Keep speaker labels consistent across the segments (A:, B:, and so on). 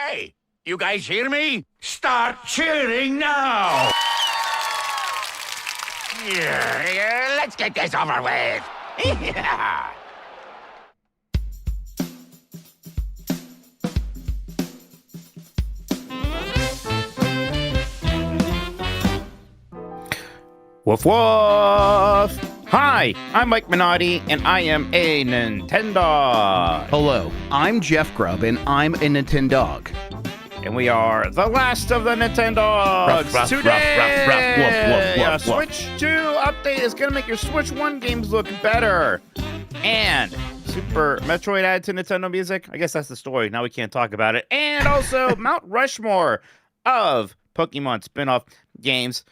A: Hey, you guys hear me? Start cheering now! Yeah, let's get this over with. Yeah.
B: Woof woof! Hi, I'm Mike Minotti, and I am a Nintendog.
C: Hello, I'm Jeff Grubb, and I'm a Nintendog.
B: And we are the last of the Nintendogs.
C: Ruff,
B: Today,
C: ruff,
B: a
C: woof, woof.
B: Switch 2 update is going to make your Switch 1 games look better. And Super Metroid added to Nintendo Music. I guess that's the story. Now we can't talk about it. And also Mount Rushmore of Pokemon spin-off games.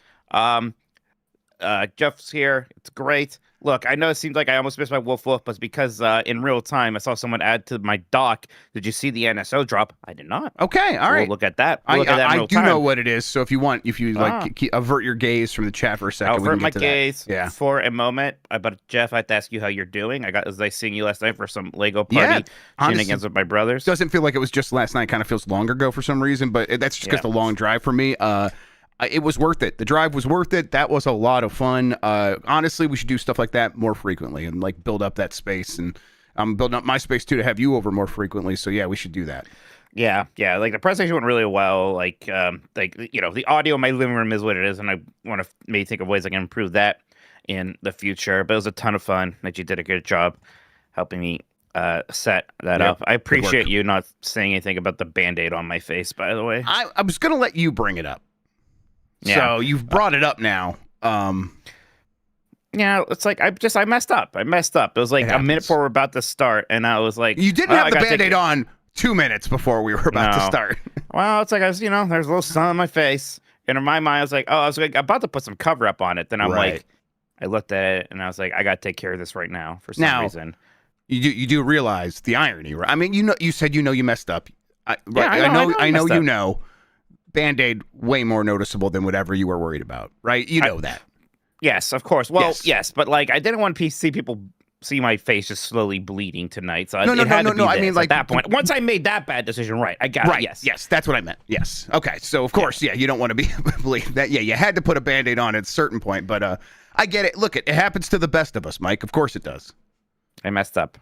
B: Jeff's here. It's great. Look, I know it seems like I almost missed my Woof Woof, but it's because in real time I saw someone add to my dock. Did you see the NSO drop? I did not.
C: Okay, all right.
B: We'll look at that.
C: I do know what it is. So if you avert your gaze from the chat for a second,
B: I'll avert my gaze
C: Yeah.
B: for a moment. But Jeff, I have to ask you how you're doing. I was seeing you last night for some Lego party shenanigans with my brothers.
C: Doesn't feel like it was just last night. Kind of feels longer ago for some reason, but that's just because the long drive for me. It was worth it. The drive was worth it. That was a lot of fun. Honestly, we should do stuff like that more frequently and like build up that space. And I'm building up my space too to have you over more frequently. So yeah, we should do that.
B: Yeah. Like the presentation went really well. Like the audio in my living room is what it is, and I want to maybe think of ways I can improve that in the future. But it was a ton of fun. That you did a good job helping me set that up. I appreciate you not saying anything about the Band-Aid on my face. By the way,
C: I was gonna let you bring it up.
B: Yeah.
C: So you've brought it up now.
B: Yeah, it's like I messed up. It was like a minute before we're about to start, and I was like,
C: you didn't have the Band-Aid on 2 minutes before we were about to start.
B: Well, it's like I was, there's a little sun on my face, and in my mind, I was like, about to put some cover up on it. Then I'm like, I looked at it, and I was like, I got to take care of this right now for some reason. You
C: do realize the irony, right? I mean, you said you messed up.
B: I know.
C: Band-Aid way more noticeable than whatever you were worried about, right? You know that.
B: Yes, of course. Well, yes, but like I didn't want to see people see my face just slowly bleeding tonight. So no. I mean, like at that point, once I made that bad decision, right? I got it. Yes,
C: that's what I meant. Yes. Okay. So of course, you don't want to be believe that. Yeah, you had to put a Band-Aid on at a certain point, but I get it. Look, it happens to the best of us, Mike. Of course it does.
B: I messed up.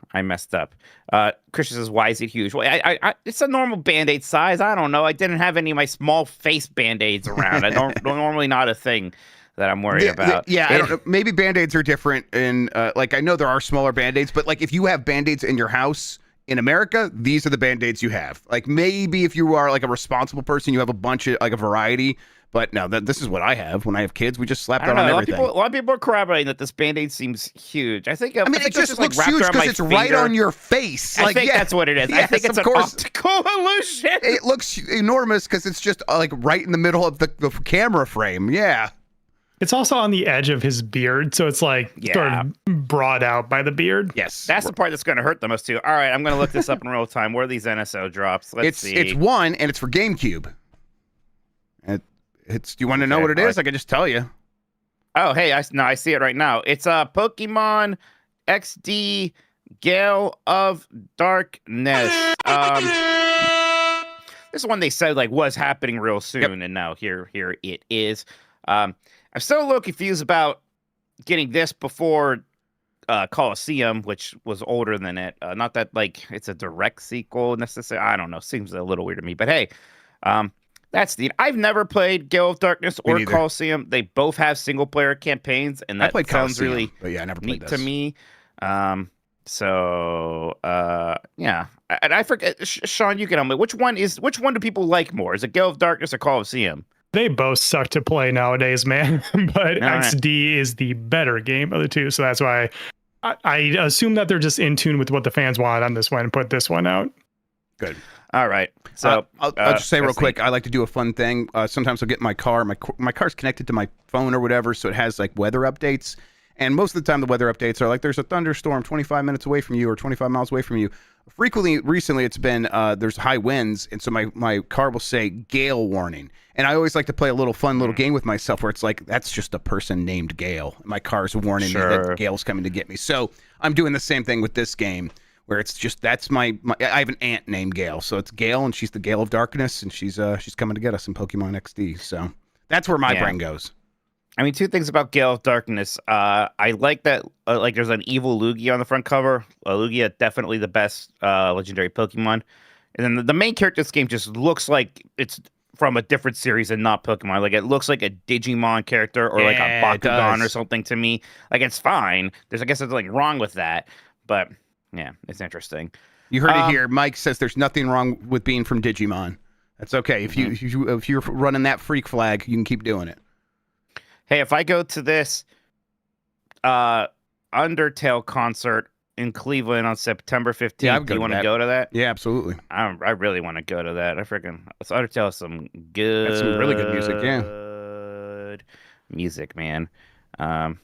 B: Christian says, why is it huge? Well, it's a normal Band-Aid size. I don't know. I didn't have any of my small face Band-Aids around. I don't normally not a thing that I'm worried about.
C: I don't know. Maybe Band-Aids are different in, I know there are smaller Band-Aids, but like if you have Band-Aids in your house in America, these are the Band-Aids you have. Like maybe if you are like a responsible person, you have a bunch of like a variety. But no, this is what I have when I have kids. We just slap that on everything.
B: A lot of people are corroborating that this Band-Aid seems huge. I think
C: it just looks huge because it's right on your face.
B: I think that's what it is.
C: Yes,
B: I think it's an optical illusion.
C: It looks enormous because it's just like right in the middle of the camera frame. Yeah.
D: It's also on the edge of his beard, so it's like sort of brought out by the beard.
B: Yes. That's the part that's going to hurt the most too. All right, I'm going to look this up in real time. Where are these NSO drops? Let's see.
C: It's one, and it's for GameCube. Do you want to know what it is? I can just tell you.
B: Oh, hey, I see it right now. It's Pokemon XD Gale of Darkness. This is one they said like was happening real soon, and now here it is. I'm still a little confused about getting this before Coliseum, which was older than it. Not that like it's a direct sequel necessarily. I don't know. Seems a little weird to me, but hey. That's neat. I've never played Gale of Darkness or Coliseum. They both have single-player campaigns, and that sounds really
C: I never played
B: neat to me. And I forget. Sean, you can tell me which one do people like more? Is it Gale of Darkness or Coliseum?
D: They both suck to play nowadays, man. But XD is the better game of the two, so that's why I assume that they're just in tune with what the fans want on this one and put this one out.
C: Good.
B: All right. So
C: I'll just say real quick, I like to do a fun thing. Sometimes I'll get in my car. My car's connected to my phone or whatever, so it has like weather updates. And most of the time, the weather updates are like, there's a thunderstorm 25 minutes away from you or 25 miles away from you. Recently, it's been there's high winds, and so my car will say gale warning. And I always like to play a little fun little game with myself where it's like, that's just a person named Gale. My car's warning me that Gale's coming to get me. So I'm doing the same thing with this game, where it's just that's my I have an aunt named Gale, so it's Gale, and she's the Gale of Darkness, and she's coming to get us in Pokemon XD. So that's where my brain goes.
B: I mean, two things about Gale of Darkness. I like that, like, there's an evil Lugia on the front cover. Lugia, definitely the best legendary Pokemon. And then the main character of this game just looks like it's from a different series and not Pokemon. Like, it looks like a Digimon character or like a Bakugan or something to me. Like, it's fine. I guess there's nothing wrong with that. But, yeah, it's interesting.
C: You heard it here. Mike says there's nothing wrong with being from Digimon. That's okay. If you're running that freak flag, you can keep doing it.
B: Hey, if I go to this Undertale concert in Cleveland on September 15th, do you want to go to that?
C: Yeah, absolutely.
B: I really want to go to that. Undertale has some good...
C: That's some really good music, yeah.
B: Good music, man. I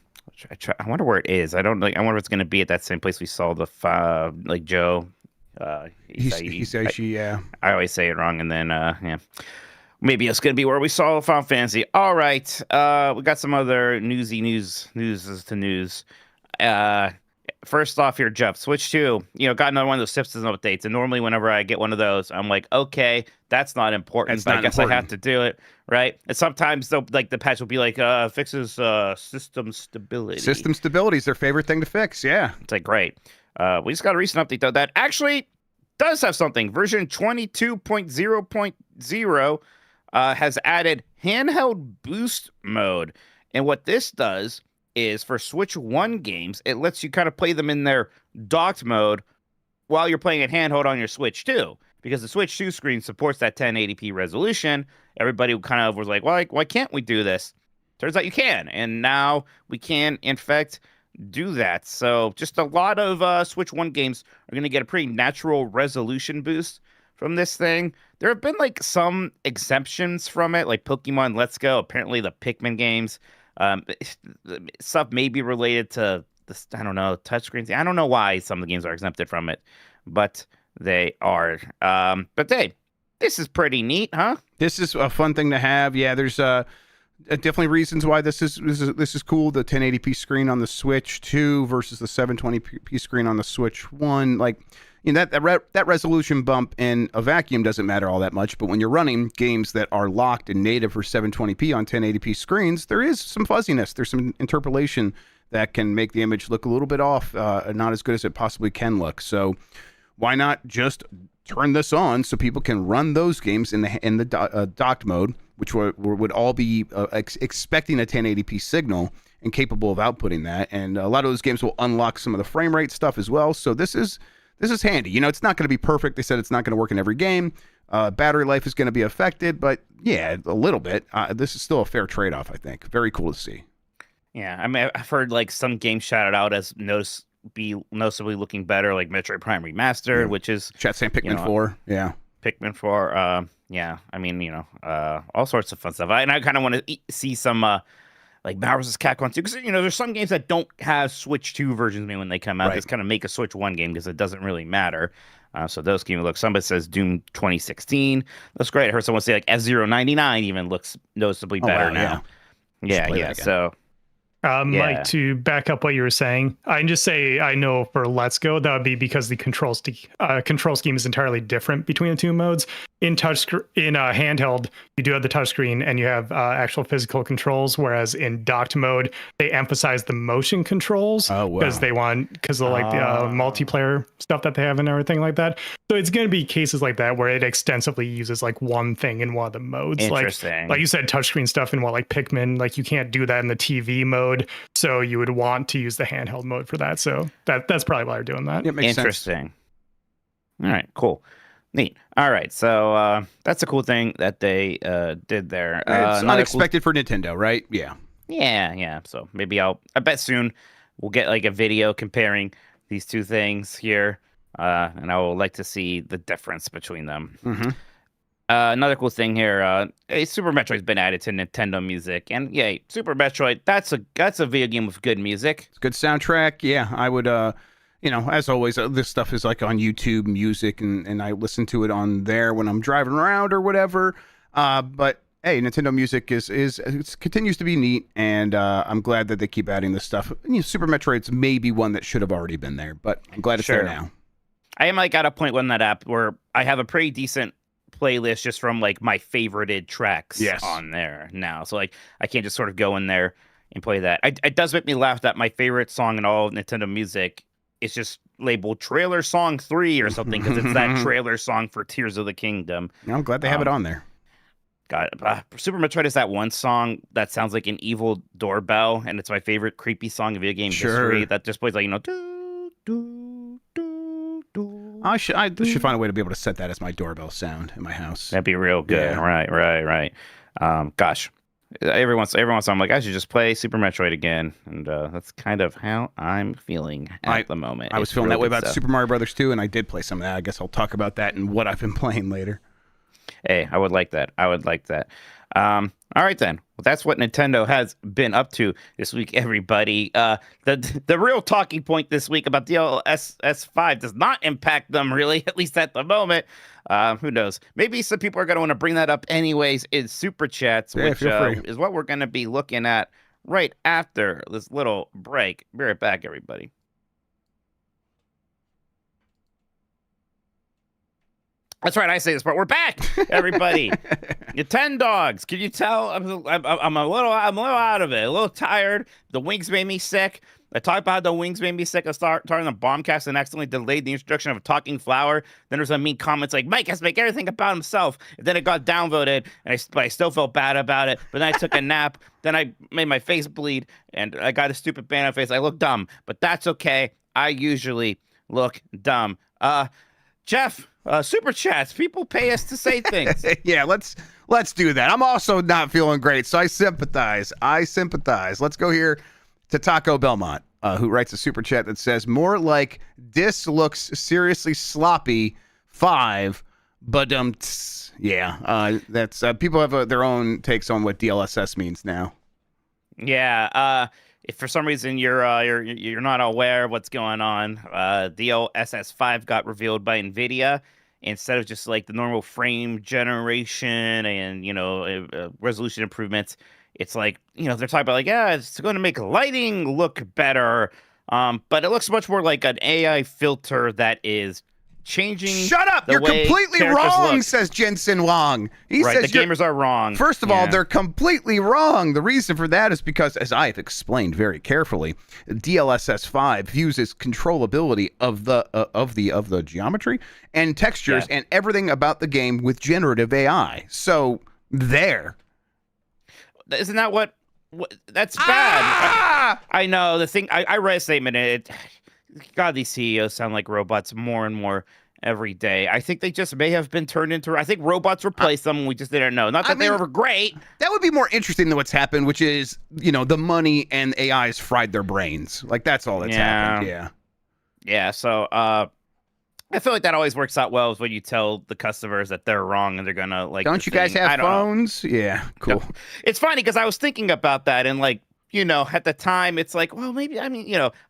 B: wonder where it is. I wonder if it's going to be at that same place we saw the Joe.
C: Yeah.
B: I always say it wrong, and then yeah. Maybe it's going to be where we saw Final Fantasy. All right. We got some other news. First off here, Jeff, Switch 2, got another one of those system updates. And normally whenever I get one of those, I'm like, okay, that's not important. But I guess I have to do it, right? And sometimes the patch will be like, fixes system stability.
C: System stability is their favorite thing to fix, yeah.
B: It's like, great. We just got a recent update, though, that actually does have something. Version 22.0.0 has added handheld boost mode. And what this does is for Switch 1 games, it lets you kind of play them in their docked mode while you're playing at handheld on your Switch 2. Because the Switch 2 screen supports that 1080p resolution. Everybody kind of was like, why can't we do this? Turns out you can. And now we can, in fact, do that. So just a lot of Switch 1 games are going to get a pretty natural resolution boost from this thing. There have been some exemptions from it, like Pokemon Let's Go. Apparently the Pikmin games, stuff may be related to this, I don't know, touchscreens. I don't know why some of the games are exempted from it, but they are. But hey, this is pretty neat, huh?
C: This is a fun thing to have. Yeah, there's definitely reasons why this is cool. The 1080p screen on the Switch 2 versus the 720p screen on the Switch 1. That resolution bump in a vacuum doesn't matter all that much, but when you're running games that are locked and native for 720p on 1080p screens, there is some fuzziness. There's some interpolation that can make the image look a little bit off, not as good as it possibly can look. So why not just turn this on so people can run those games in the docked mode, which would all be expecting a 1080p signal and capable of outputting that. And a lot of those games will unlock some of the frame rate stuff as well. So this is handy. It's not going to be perfect. They said it's not going to work in every game. Battery life is going to be affected, but yeah, a little bit. This is still a fair trade-off, I think. Very cool to see.
B: Yeah, I mean, I've heard some games shouted out as noticeably looking better, like Metroid Prime Remastered, which is...
C: Chat saying Pikmin 4, yeah.
B: Pikmin 4, yeah. I mean, all sorts of fun stuff. And I kind of want to see some... like Marvel vs. Capcom 2, because there's some games that don't have Switch 2 versions when they come out. Just kind of make a Switch 1 game because it doesn't really matter. So those games look. Somebody says Doom 2016 looks great. I heard someone say F-099 even looks noticeably better now. Yeah. So.
D: Mike, to back up what you were saying, I can just say I know for Let's Go that would be because the control scheme is entirely different between the two modes. In handheld, you do have the touchscreen and you have actual physical controls, whereas in docked mode, they emphasize the motion controls because they want the multiplayer stuff that they have and everything like that. So it's going to be cases like that where it extensively uses one thing in one of the modes.
B: Interesting.
D: Like you said, touchscreen stuff in Pikmin, you can't do that in the TV mode. So you would want to use the handheld mode for that. So that's probably why they're doing that.
C: It makes
B: Interesting. Sense. All right, cool. Neat. All right, so that's a cool thing that they did there.
C: It's unexpected for Nintendo, right? Yeah.
B: Yeah. So maybe I bet soon we'll get a video comparing these two things here, and I would like to see the difference between them.
C: Mm-hmm.
B: Another cool thing here, Super Metroid's been added to Nintendo Music, and yay, Super Metroid, that's a video game with good music.
C: It's a good soundtrack. Yeah, I would, as always, this stuff is on YouTube Music, and I listen to it on there when I'm driving around or whatever. But hey, Nintendo Music continues to be neat, and I'm glad that they keep adding this stuff. Super Metroid's maybe one that should have already been there, but I'm glad it's there now.
B: I am like at a point on that app where I have a pretty decent playlist just from like my favorited tracks on there now. So like I can't just sort of go in there and play that. It does make me laugh that my favorite song in all of Nintendo music is just labeled Trailer Song 3 or something because it's that trailer song for Tears of the Kingdom.
C: I'm glad they have it on there.
B: God, Super Metroid is that one song that sounds like an evil doorbell, and it's my favorite creepy song in video game history. That just plays like, you know, doo, doo, doo, doo.
C: I should find a way to be able to set that as my doorbell sound in my house.
B: That'd be real good. Yeah. Right. Gosh, every once in a while I'm like, I should just play Super Metroid again, and that's kind of how I'm feeling at the moment.
C: I was feeling that way about Super Mario Brothers 2, and I did play some of that. I guess I'll talk about that and what I've been playing later.
B: Hey, I would like that. All right, then. Well, that's what Nintendo has been up to this week, everybody. The real talking point this week about DLSS 5 does not impact them, really, at least at the moment. Who knows? Maybe some people are going to want to bring that up anyways in Super Chats, which is what we're going to be looking at right after this little break. Be right back, everybody. That's right, I say this part. We're back, everybody. Nintendogs. Can you tell? I'm a little out of it. A little tired. The wings made me sick. I talked about how the wings made me sick. I started the bombcast and accidentally delayed the introduction of a talking flower. Then there's some mean comments like, Mike has to make everything about himself. And then it got downvoted, and I still felt bad about it. But then I took a nap. Then I made my face bleed, and I got a stupid banana face. I look dumb, but that's okay. I usually look dumb. Jeff, Super Chats. People pay us to say things.
C: Yeah, let's do that. I'm also not feeling great, so I sympathize. Let's go here to Taco Belmont, who writes a Super Chat that says, more like this looks seriously sloppy 5, but yeah, that's people have their own takes on what DLSS means now.
B: Yeah, if for some reason you're not aware of what's going on, DLSS 5 got revealed by NVIDIA. Instead of just like the normal frame generation and, resolution improvements, it's like, they're talking about like, yeah, it's going to make lighting look better. But it looks much more like an AI filter that is changing.
C: Shut up! You're completely wrong, says Jensen Wong. He says
B: the gamers are wrong.
C: First of all, they're completely wrong. The reason for that is because, as I have explained very carefully, DLSS 5 uses controllability of the geometry and textures and everything about the game with generative AI. So there.
B: Isn't that what that's bad? I know the thing. I read a statement. God, these CEOs sound like robots more and more every day. I think they just may have been turned into. I think robots replaced them, and we just didn't know. Not that they were great.
C: That would be more interesting than what's happened, which is, the money and AI has fried their brains. Like, that's all that's happened. Yeah.
B: Yeah. So, I feel like that always works out well is when you tell the customers that they're wrong and they're gonna like.
C: Don't you guys have phones? Yeah, cool.
B: No. It's funny because I was thinking about that and like. At the time, it's like, well, maybe,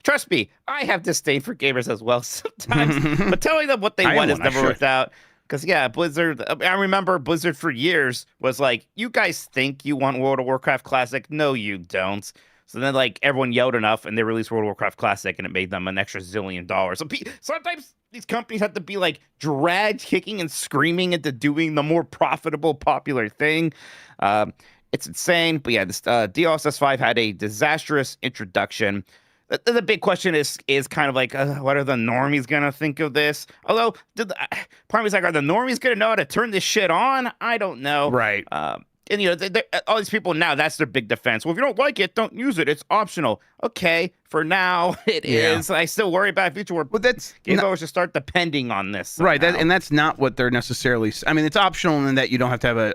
B: trust me, I have disdain for gamers as well sometimes. But telling them what they want has never worked out. Because, Blizzard, I remember Blizzard for years was like, you guys think you want World of Warcraft Classic? No, you don't. So then, like, everyone yelled enough, and they released World of Warcraft Classic, and it made them an extra $1 zillion. So sometimes these companies have to be, like, dragged, kicking and screaming into doing the more profitable, popular thing. It's insane, but this DLSS 5 had a disastrous introduction. The big question is kind of like, what are the normies gonna think of this? Although, part of me is like, are the normies gonna know how to turn this shit on? I don't know.
C: Right.
B: And all these people now, that's their big defense. Well, if you don't like it, don't use it. It's optional. Okay, for now it is. I still worry about future where game developers should start depending on this somehow.
C: Right. And that's not what they're necessarily. I mean, it's optional in that you don't have to have an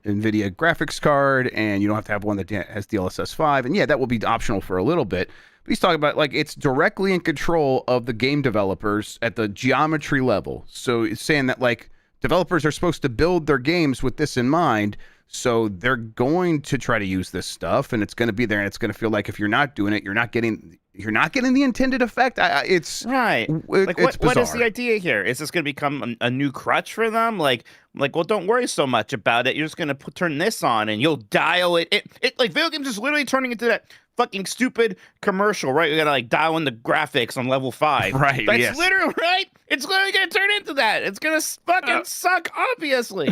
C: NVIDIA graphics card, and you don't have to have one that has DLSS 5. And that will be optional for a little bit. But he's talking about like it's directly in control of the game developers at the geometry level. So it's saying that like. Developers are supposed to build their games with this in mind, so they're going to try to use this stuff, and it's going to be there, and it's going to feel like if you're not doing it, you're not getting the intended effect. It's
B: right. What is the idea here? Is this going to become a new crutch for them? Like, well, don't worry so much about it. You're just going to turn this on, and you'll dial it. It like video games is literally turning into that fucking stupid commercial, right? We gotta like dial in the graphics on level 5.
C: Right.
B: That's
C: yes.
B: literally right. It's literally gonna turn into that. It's gonna fucking suck, obviously.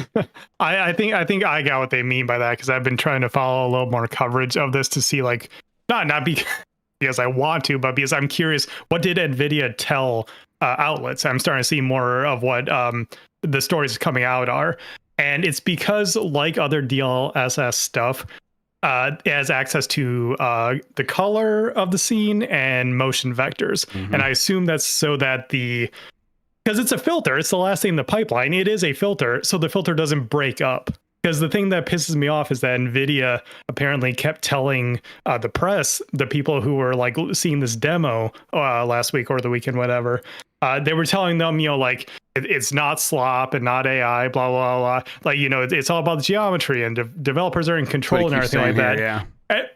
D: I think I got what they mean by that, because I've been trying to follow a little more coverage of this to see, like, not because I want to, but because I'm curious, what did Nvidia tell outlets? I'm starting to see more of what the stories coming out are, and it's because, like other DLSS stuff, it has access to the color of the scene and motion vectors. And I assume that's so that because it's a filter, it's the last thing in the pipeline. It is a filter, so the filter doesn't break up. Because the thing that pisses me off is that Nvidia apparently kept telling the press, the people who were like seeing this demo last week or the weekend, whatever, they were telling them, like, it's not slop and not AI, blah, blah, blah. Like, it's all about the geometry, and developers are in control and everything like that.
C: Yeah.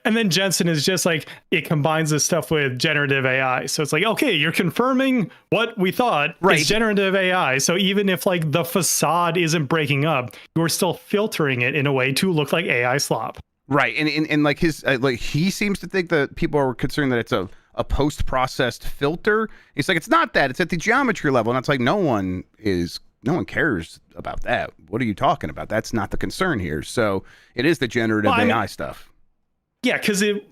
D: And then Jensen is just like, it combines this stuff with generative AI. So it's like, okay, you're confirming what we thought is generative AI. So even if like the facade isn't breaking up, you're still filtering it in a way to look like AI slop.
C: Right. And like his, like he seems to think that people are concerned that it's a post-processed filter. It's like, it's not that. It's at the geometry level. And it's like, no one cares about that. What are you talking about? That's not the concern here. So it is the generative AI stuff.
D: Yeah, because this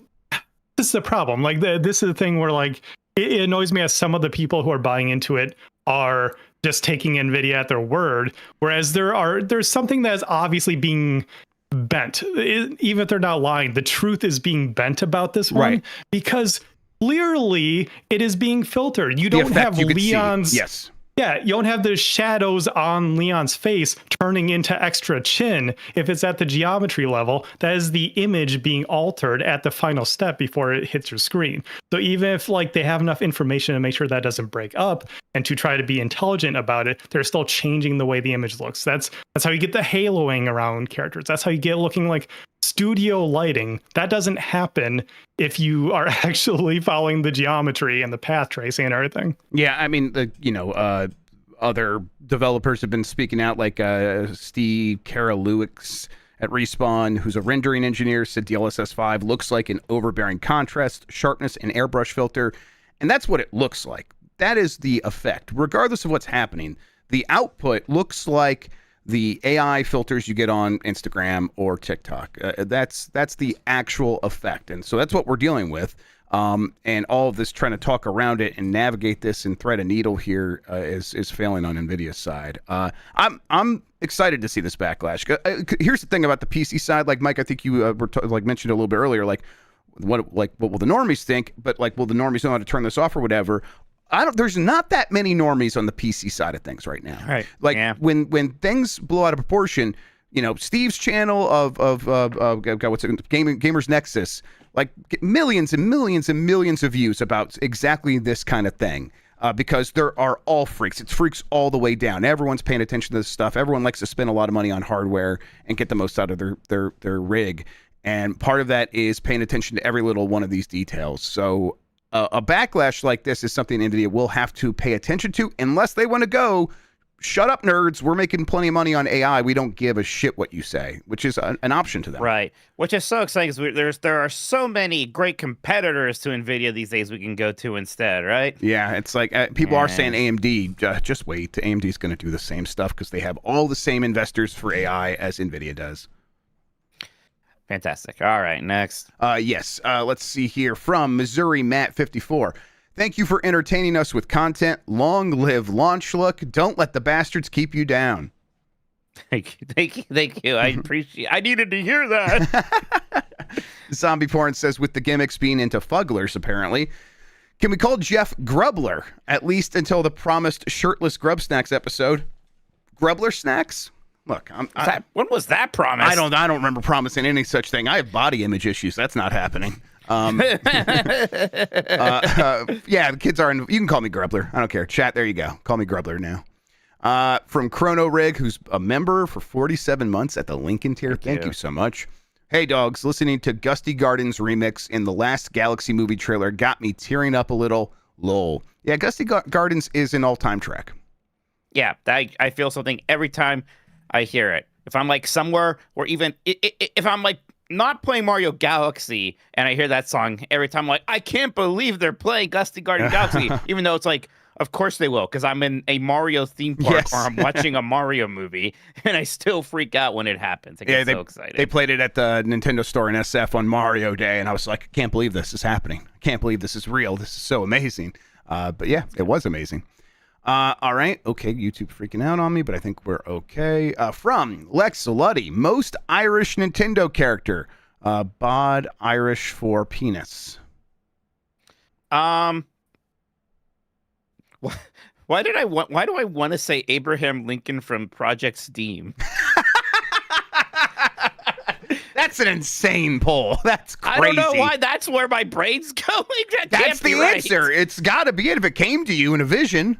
D: is the problem. Like, this is the thing where, like, it annoys me as some of the people who are buying into it are just taking NVIDIA at their word, whereas there's something that is obviously being bent. Even if they're not lying, the truth is being bent about this one,
C: right?
D: Because clearly it is being filtered. You don't have Leon's...
C: Yes.
D: Yeah, you don't have the shadows on Leon's face turning into extra chin if it's at the geometry level. That is the image being altered at the final step before it hits your screen. So even if like they have enough information to make sure that doesn't break up and to try to be intelligent about it, they're still changing the way the image looks. That's how you get the haloing around characters. That's how you get looking like studio lighting. That doesn't happen if you are actually following the geometry and the path tracing and everything.
C: Yeah, I mean, other developers have been speaking out, like Steve Karalewicz at Respawn, who's a rendering engineer, said DLSS 5 looks like an overbearing contrast, sharpness, and airbrush filter. And that's what it looks like. That is the effect. Regardless of what's happening, the output looks like the AI filters you get on Instagram or TikTok. That's the actual effect. And so that's what we're dealing with. And all of this trying to talk around it and navigate this and thread a needle here is failing on NVIDIA's side. I'm excited to see this backlash. Here's the thing about the PC side. Like, Mike, I think you mentioned a little bit earlier, like what will the normies think? But like, will the normies know how to turn this off or whatever? There's not that many normies on the PC side of things right now.
B: Right.
C: Like when things blow out of proportion, Steve's channel of what's it, Gamers Nexus, like millions and millions and millions of views about exactly this kind of thing. Because there are all freaks. It's freaks all the way down. Everyone's paying attention to this stuff. Everyone likes to spend a lot of money on hardware and get the most out of their rig. And part of that is paying attention to every little one of these details. So a backlash like this is something NVIDIA will have to pay attention to, unless they want to go, shut up, nerds. We're making plenty of money on AI. We don't give a shit what you say, which is an option to them. Right.
B: Which is so exciting because there are so many great competitors to NVIDIA these days we can go to instead, right?
C: Yeah, it's like people are saying AMD, just wait. AMD's going to do the same stuff because they have all the same investors for AI as NVIDIA does.
B: Fantastic. All right, next.
C: Yes. Let's see here from Missouri Matt 54. Thank you for entertaining us with content. Long live Launch Look. Don't let the bastards keep you down.
B: Thank you. I appreciate. I needed to hear that.
C: Zombie Porn says, with the gimmicks being into fugglers, apparently, can we call Jeff Grubbler at least until the promised shirtless Grub Snacks episode? Grubbler Snacks? Look,
B: when was that promised?
C: I don't remember promising any such thing. I have body image issues. That's not happening. Yeah, the kids are in. You can call me Grubbler. I don't care. Chat, there you go. Call me Grubbler now. From Chrono Rig, who's a member for 47 months at the Lincoln tier. Thank you so much. Hey, dogs, listening to Gusty Garden's remix in the last Galaxy movie trailer got me tearing up a little. Lol. Yeah, Gusty Gardens is an all-time track.
B: Yeah, I feel something every time I hear it. If I'm like somewhere, or even if I'm like not playing Mario Galaxy and I hear that song every time, I'm like, I can't believe they're playing Gusty Guardian Galaxy, even though it's like, of course they will, because I'm in a Mario theme park or I'm watching a Mario movie, and I still freak out when it happens. I get so excited.
C: They played it at the Nintendo store in SF on Mario Day, and I was like, I can't believe this is happening. I can't believe this is real. This is so amazing. But yeah, it was amazing. All right. Okay, YouTube freaking out on me, but I think we're okay. From Lex Luddy, most Irish Nintendo character. Bod Irish for penis.
B: Why do I want to say Abraham Lincoln from Project Steam?
C: That's an insane poll. That's crazy.
B: I don't know why that's where my brain's going.
C: That's the answer. It's got to be it if it came to you in a vision.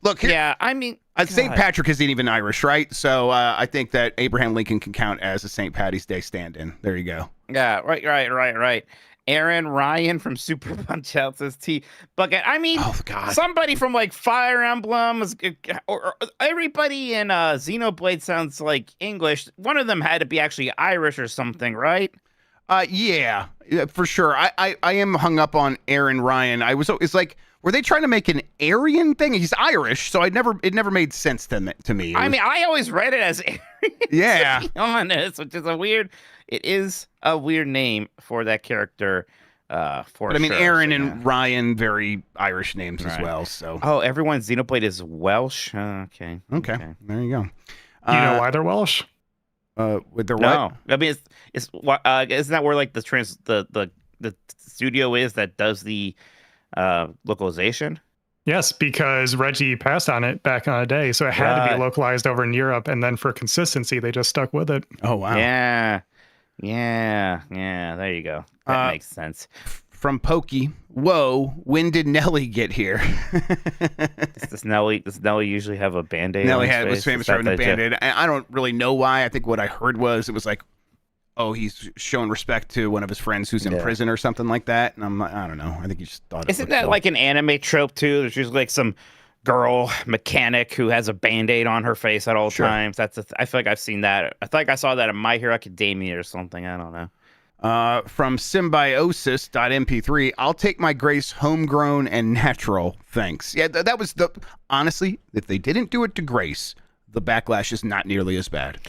C: Look, here,
B: yeah, I mean,
C: St. Patrick isn't even Irish, right? So I think that Abraham Lincoln can count as a St. Patty's Day stand-in. There you go.
B: Yeah, right. Aaron Ryan from Super Punch Out says T Bucket. I mean, somebody from like Fire Emblem, or everybody in Xenoblade sounds like English. One of them had to be actually Irish or something, right?
C: Yeah, for sure. I am hung up on Aaron Ryan. It's like, were they trying to make an Aryan thing? He's Irish, so it never made sense to me.
B: I mean, I always read it as Aryan.
C: Yeah,
B: to be honest, which is it is a weird name for that character. But I mean,
C: Aaron and Ryan, very Irish names as well. So
B: everyone Xenoblade is Welsh. Okay.
C: There you go.
D: You know why they're Welsh?
C: With their
B: what? I mean, isn't that where like the studio is that does the localization?
D: Yes, because Reggie passed on it back on a day, so it had to be localized over in Europe, and then for consistency, they just stuck with it.
C: Oh wow!
B: Yeah. There you go. That makes sense.
C: From Pokey, whoa! When did Nelly get here?
B: Does Nelly usually have a Band-Aid?
C: Nelly was famous for having a Band-Aid. I don't really know why. I think what I heard was it was like, oh, he's showing respect to one of his friends who's in prison or something like that. And I'm like, I don't know. I think he just thought.
B: Isn't that like an anime trope too? There's usually like some girl mechanic who has a Band-Aid on her face at all times. I feel like I've seen that. I feel like I saw that in My Hero Academia or something. I don't know.
C: From symbiosis.mp3, I'll take my Grace homegrown and natural. Thanks. Yeah, that was honestly, if they didn't do it to Grace, the backlash is not nearly as bad.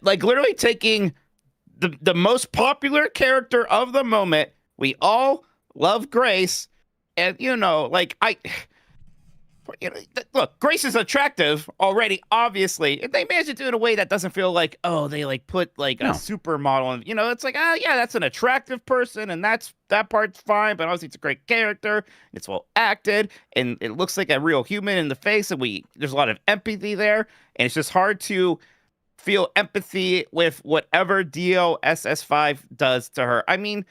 B: Like literally taking the most popular character of the moment. We all love Grace, and look, Grace is attractive already, obviously. If they manage to do it in a way that doesn't feel like, oh, they like put like a supermodel, and it's like, yeah, that's an attractive person, and that part's fine, but obviously it's a great character, it's well acted, and it looks like a real human in the face, and there's a lot of empathy there, and it's just hard to feel empathy with whatever DLSS5 does to her. I mean,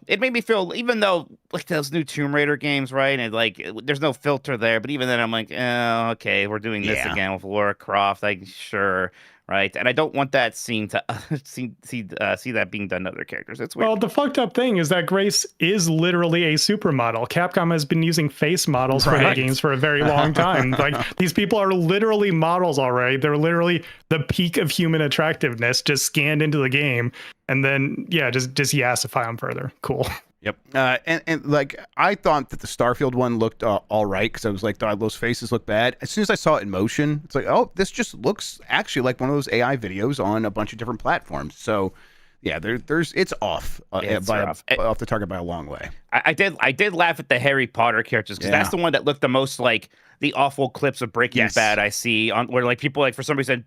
B: it made me feel, even though like those new Tomb Raider games, right? And like, there's no filter there, but even then I'm like, oh, okay, we're doing this again with Lara Croft. Like, sure. Right. And I don't want that scene to see that being done to other characters. It's weird.
D: Well, the fucked up thing is that Grace is literally a supermodel. Capcom has been using face models for their games for a very long time. Like, these people are literally models already. They're literally the peak of human attractiveness just scanned into the game. And then, just yassify them further. Cool.
C: Yep. And like, I thought that the Starfield one looked all right, because I was like, those faces look bad. As soon as I saw it in motion, it's like, oh, this just looks actually like one of those AI videos on a bunch of different platforms. So yeah, it's off. Off the target by a long way.
B: I did laugh at the Harry Potter characters, because that's the one that looked the most like the awful clips of Breaking Bad I see on where like people like for some reason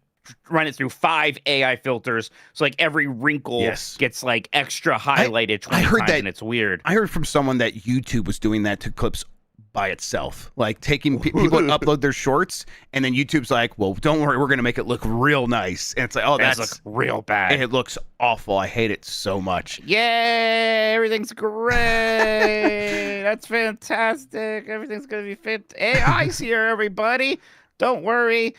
B: run it through 5 AI filters, so like every wrinkle gets like extra highlighted 20 times, and it's weird.
C: I heard from someone that YouTube was doing that to clips by itself, like taking people upload their shorts, and then YouTube's like, well, don't worry, we're gonna make it look real nice, and it's like, oh, that's
B: real bad.
C: It looks awful. I hate it so much.
B: Yay, everything's great. That's fantastic. Everything's gonna be fit. AI's here, everybody. Don't worry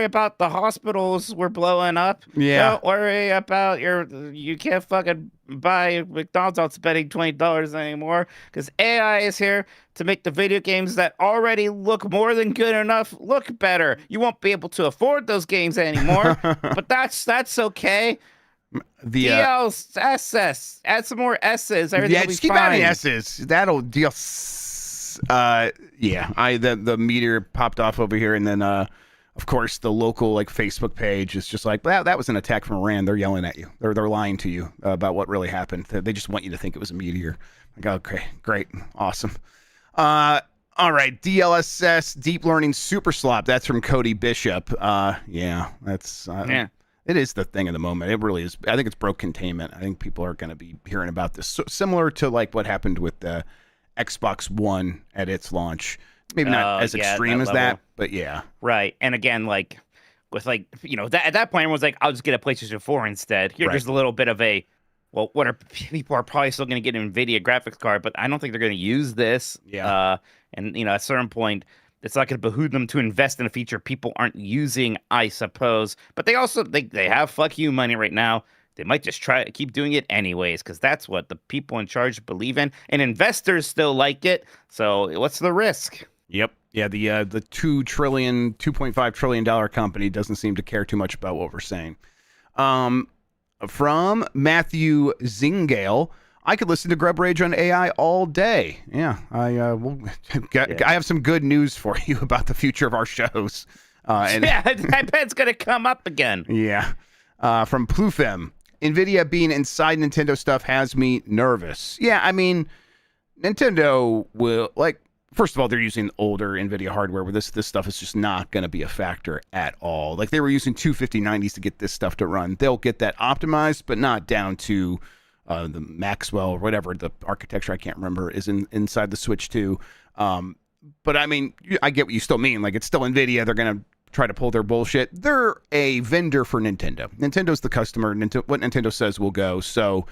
B: about the hospitals we're blowing up.
C: Yeah.
B: Don't worry about you can't fucking buy McDonald's out spending $20 anymore, because AI is here to make the video games that already look more than good enough look better. You won't be able to afford those games anymore, but that's okay.
C: The
B: DLSS. Add some more S's. Everything
C: yeah,
B: will be
C: just keep
B: fine.
C: adding S's. That'll deal. Yeah, the meteor popped off over here, and then of course the local like Facebook page is just like, well, that was an attack from Iran. They're yelling at you. They're lying to you about what really happened. They just want you to think it was a meteor. Like, okay, great, awesome. All right, DLSS, Deep Learning Super Slop. That's from Cody Bishop. Yeah, that's
B: Yeah.
C: It is the thing of the moment. It really is. I think it's broke containment. I think people are going to be hearing about this. So, similar to like what happened with the Xbox One at its launch. Maybe not as extreme as that, but yeah.
B: Right. And again, like with like, at that point, everyone's like, I'll just get a PlayStation 4 instead. Here, there's a little bit of a, well, what are people are probably still going to get an NVIDIA graphics card, but I don't think they're going to use this.
C: Yeah.
B: And, at a certain point, it's not going to behoove them to invest in a feature people aren't using, I suppose. But they also, they have fuck you money right now. They might just keep doing it anyways, because that's what the people in charge believe in. And investors still like it. So what's the risk?
C: Yep. Yeah, the $2.5 trillion company doesn't seem to care too much about what we're saying. From Matthew Zingale, I could listen to Grubb Rage on AI all day. Yeah, I have some good news for you about the future of our shows. And
B: yeah, I bet it's going to come up again.
C: Yeah. From Plufem, NVIDIA being inside Nintendo stuff has me nervous. Yeah, I mean, Nintendo will, like, first of all, they're using older NVIDIA hardware where this stuff is just not going to be a factor at all. Like, they were using 25090s to get this stuff to run. They'll get that optimized, but not down to the Maxwell or whatever the architecture, I can't remember, is inside the Switch 2. But, I mean, I get what you still mean. Like, it's still NVIDIA. They're going to try to pull their bullshit. They're a vendor for Nintendo. Nintendo's the customer. What Nintendo says will go. So,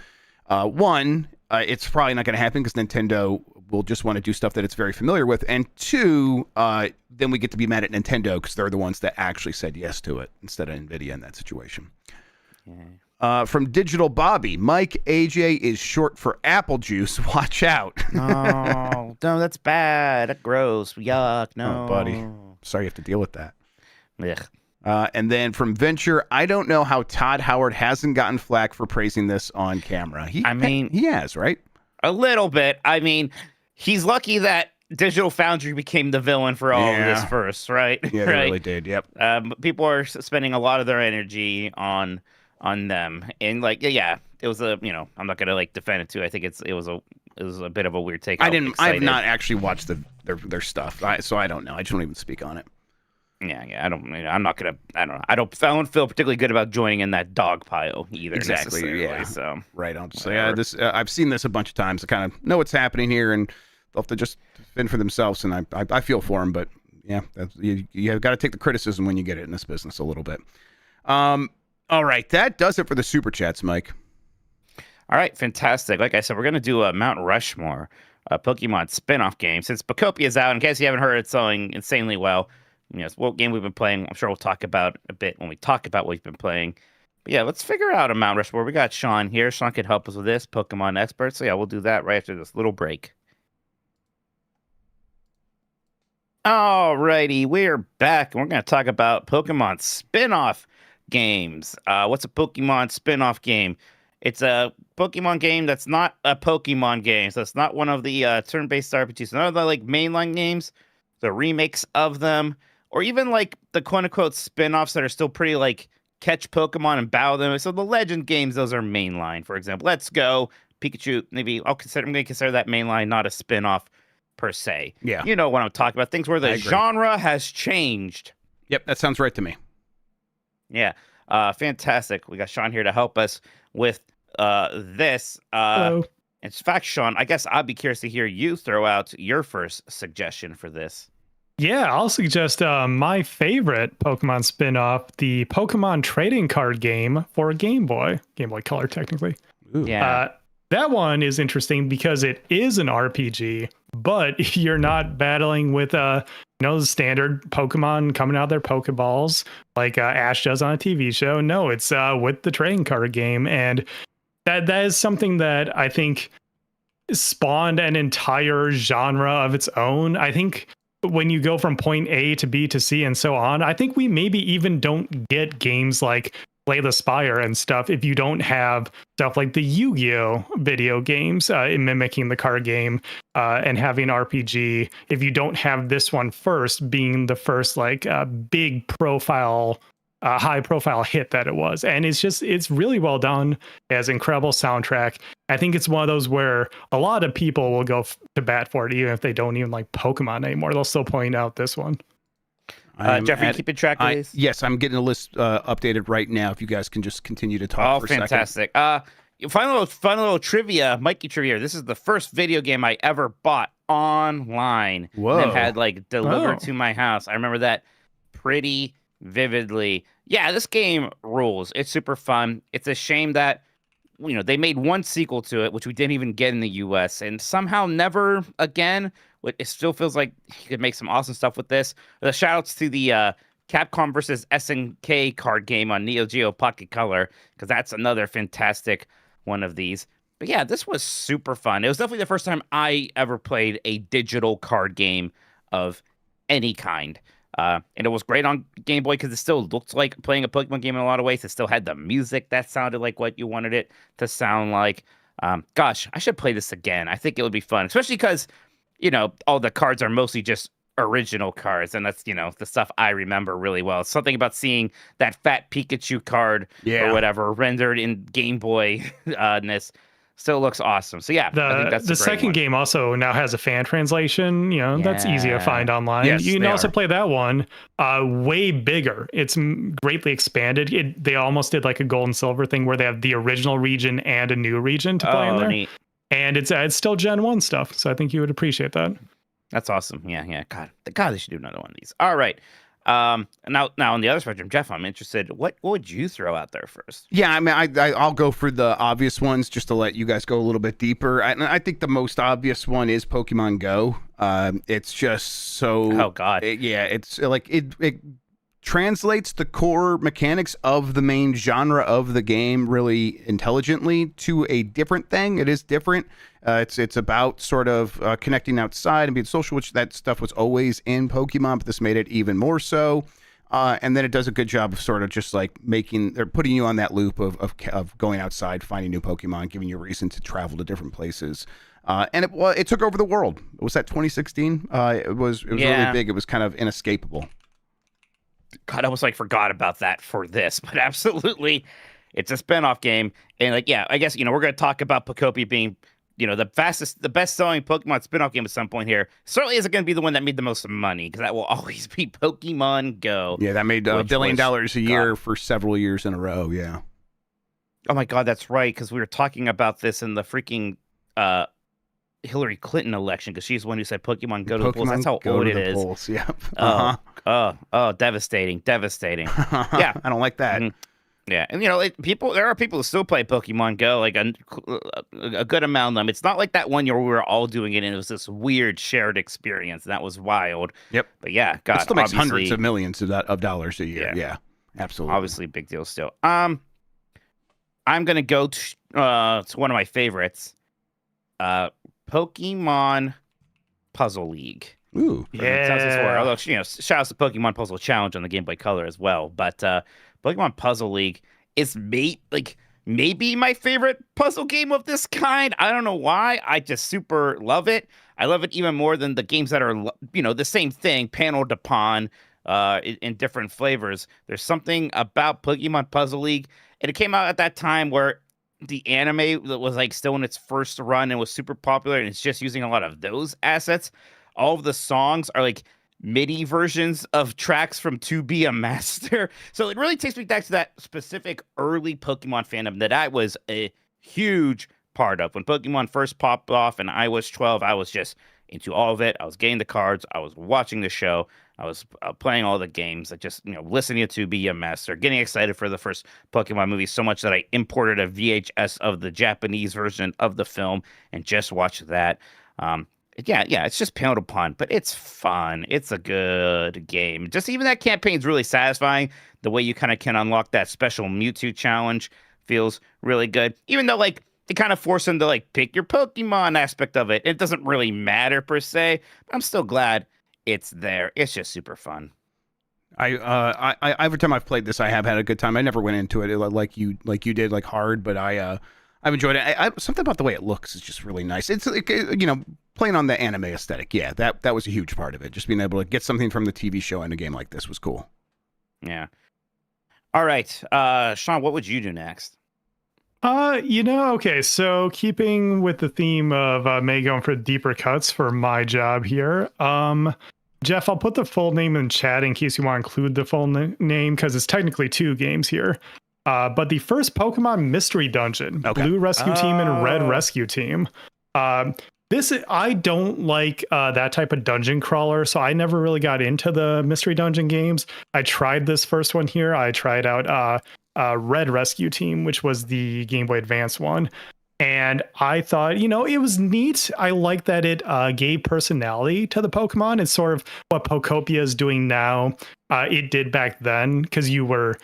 C: it's probably not going to happen because Nintendo will just want to do stuff that it's very familiar with. And two, then we get to be mad at Nintendo because they're the ones that actually said yes to it instead of NVIDIA in that situation. From Digital Bobby, Mike, AJ is short for apple juice. Watch out.
B: No, that's bad. That's gross. Yuck. No.
C: Oh, buddy. Sorry you have to deal with that.
B: Ugh.
C: And then from Venture, I don't know how Todd Howard hasn't gotten flack for praising this on camera. He has, right?
B: A little bit. I mean, he's lucky that Digital Foundry became the villain for all of this first, right?
C: Yeah, they really did. Yep.
B: People are spending a lot of their energy on them, and like, yeah, it was a, I'm not gonna like defend it too. I think it was a bit of a weird take.
C: I've not actually watched their stuff, so I don't know. I just won't even speak on it.
B: Yeah, I'm not gonna. I don't feel particularly good about joining in that dog pile either.
C: Exactly. Yeah.
B: So
C: right. I'll just say this. I've seen this a bunch of times. I kind of know what's happening here, and they'll have to just fend for themselves. And I feel for them, but yeah, you got to take the criticism when you get it in this business a little bit. All right, that does it for the super chats, Mike.
B: All right, fantastic. Like I said, we're gonna do a Mount Rushmore, a Pokemon spin-off game. Since Pokopia is out, in case you haven't heard, it's selling insanely well. It's what game we've been playing. I'm sure we'll talk about a bit when we talk about what we've been playing. But yeah, let's figure out a Mount Rushmore. We got Sean here. Sean could help us with this, Pokemon expert. So yeah, we'll do that right after this little break. Alrighty, we're back, and we're going to talk about Pokemon spin-off games. What's a Pokemon spin-off game? It's a Pokemon game that's not a Pokemon game. So it's not one of the turn-based RPGs. None of the like mainline games, the remakes of them, or even like the quote-unquote spin-offs that are still pretty like catch Pokemon and battle them. So the Legend games, those are mainline. For example, Let's Go, Pikachu, maybe I'm going to consider that mainline, not a spin-off per se.
C: Yeah.
B: You know what I'm talking about. Things where the genre has changed.
C: Yep, that sounds right to me.
B: Yeah. Fantastic. We got Sean here to help us with this.
D: Hello.
B: In fact, Sean, I guess I'd be curious to hear you throw out your first suggestion for this.
D: Yeah, I'll suggest my favorite Pokemon spin-off, the Pokemon trading card game for Game Boy Color, technically.
C: Ooh.
B: Yeah.
D: That one is interesting because it is an RPG, but you're not battling with the standard Pokemon coming out of their Pokeballs like Ash does on a TV show. No, it's with the trading card game, and that is something that I think spawned an entire genre of its own. I think when you go from point A to B to C and so on, I think we maybe even don't get games like Slay the Spire and stuff if you don't have stuff like the Yu-Gi-Oh video games in mimicking the card game and having RPG. If you don't have this one first, being the first like big profile, high profile hit that it was, and it's really well done. It has incredible soundtrack. I think it's one of those where a lot of people will go to bat for it, even if they don't even like Pokemon anymore. They'll still point out this one.
B: Jeffrey, keeping track of these?
C: Yes, I'm getting a list updated right now. If you guys can just continue to talk for a second.
B: Fantastic. Fun little trivia, Mikey trivia. This is the first video game I ever bought online.
C: Whoa.
B: And had like delivered to my house. I remember that pretty vividly. Yeah, this game rules. It's super fun. It's a shame that they made one sequel to it, which we didn't even get in the US, and somehow never again. It still feels like he could make some awesome stuff with this. The shout outs to the Capcom versus SNK card game on Neo Geo Pocket Color, because that's another fantastic one of these. But yeah, this was super fun. It was definitely the first time I ever played a digital card game of any kind. And it was great on Game Boy because it still looked like playing a Pokemon game in a lot of ways. It still had the music that sounded like what you wanted it to sound like. Gosh, I should play this again. I think it would be fun, especially because all the cards are mostly just original cards, and that's, the stuff I remember really well. It's something about seeing that fat Pikachu card or whatever rendered in Game Boy-ness still looks awesome. So yeah, I think that's
D: the second
B: one.
D: game also now has a fan translation. That's easy to find online.
C: Yes,
D: you can also play that one way bigger. It's greatly expanded. They almost did like a gold and silver thing where they have the original region and a new region to play in there.
B: Neat.
D: And it's still Gen 1 stuff, so I think you would appreciate that.
B: That's awesome. Yeah. God, they should do another one of these. All right. Now on the other spectrum, Jeff, I'm interested. What would you throw out there first?
C: Yeah, I mean, I'll go for the obvious ones just to let you guys go a little bit deeper. I think the most obvious one is Pokemon Go. It's just so.
B: Oh God.
C: It's like it translates the core mechanics of the main genre of the game really intelligently to a different thing. It is different. It's about sort of connecting outside and being social, which that stuff was always in Pokemon, but this made it even more so. And then it does a good job of sort of just like putting you on that loop of going outside, finding new Pokemon, giving you a reason to travel to different places. And it took over the world. Was that 2016? It was really big. It was kind of inescapable.
B: God, I almost forgot about that for this, but absolutely, it's a spinoff game, and I guess we're going to talk about Pokopia being the best-selling Pokemon spinoff game at some point here. Certainly isn't going to be the one that made the most money, because that will always be Pokemon Go.
C: Yeah, that made $1 billion a year for several years in a row. Yeah.
B: Oh my God, that's right, because we were talking about this in the freaking Hillary Clinton election, because she's the one who said Pokemon Go to the polls. That's how old it is.
C: Polls. Yep.
B: Oh, devastating. Yeah,
C: I don't like that.
B: Mm-hmm. Yeah, and there are people who still play Pokemon Go, like a good amount of them. It's not like that one year we were all doing it, and it was this weird shared experience, and that was wild.
C: Yep.
B: But yeah, God,
C: it still makes hundreds of millions of dollars a year. Yeah, absolutely.
B: Obviously, big deal still. I'm gonna go to one of my favorites, Pokemon Puzzle League.
C: Ooh,
B: yeah. Although shout out to Pokemon Puzzle Challenge on the Game Boy Color as well, but Pokemon Puzzle League is maybe my favorite puzzle game of this kind. I don't know why. I just super love it. I love it even more than the games that are the same thing, paneled upon in different flavors. There's something about Pokemon Puzzle League, and it came out at that time where the anime was still in its first run and was super popular, and it's just using a lot of those assets. All of the songs are MIDI versions of tracks from To Be a Master. So it really takes me back to that specific early Pokemon fandom that I was a huge part of. When Pokemon first popped off and I was 12, I was just into all of it. I was getting the cards. I was watching the show. I was playing all the games. I just, listening to Be a Master, getting excited for the first Pokemon movie so much that I imported a VHS of the Japanese version of the film and just watched that. Yeah, it's just paneled upon, but it's fun. It's a good game. Just even that campaign's really satisfying. The way you kind of can unlock that special Mewtwo challenge feels really good. Even though, they kind of force him to, pick your Pokemon aspect of it. It doesn't really matter, per se, but I'm still glad it's there. It's just super fun.
C: Every time I've played this, I have had a good time. I never went into it like you did, like hard, but I've enjoyed it. Something about the way it looks is just really nice. It's like, playing on the anime aesthetic. Yeah, that was a huge part of it. Just being able to get something from the TV show in a game like this was cool.
B: Yeah. All right, Sean, what would you do next?
D: Okay, so keeping with the theme of May going for deeper cuts for my job here, Jeff, I'll put the full name in chat in case you want to include the full name, because it's technically 2 games here. But the first Pokemon Mystery Dungeon,
C: okay.
D: Blue Rescue Team and Red Rescue Team. I don't like that type of dungeon crawler, so I never really got into the Mystery Dungeon games. I tried this first one here. I tried out Red Rescue Team, which was the Game Boy Advance one. And I thought, it was neat. I like that it gave personality to the Pokemon. It's sort of what Pokopia is doing now. It did back then, because you were...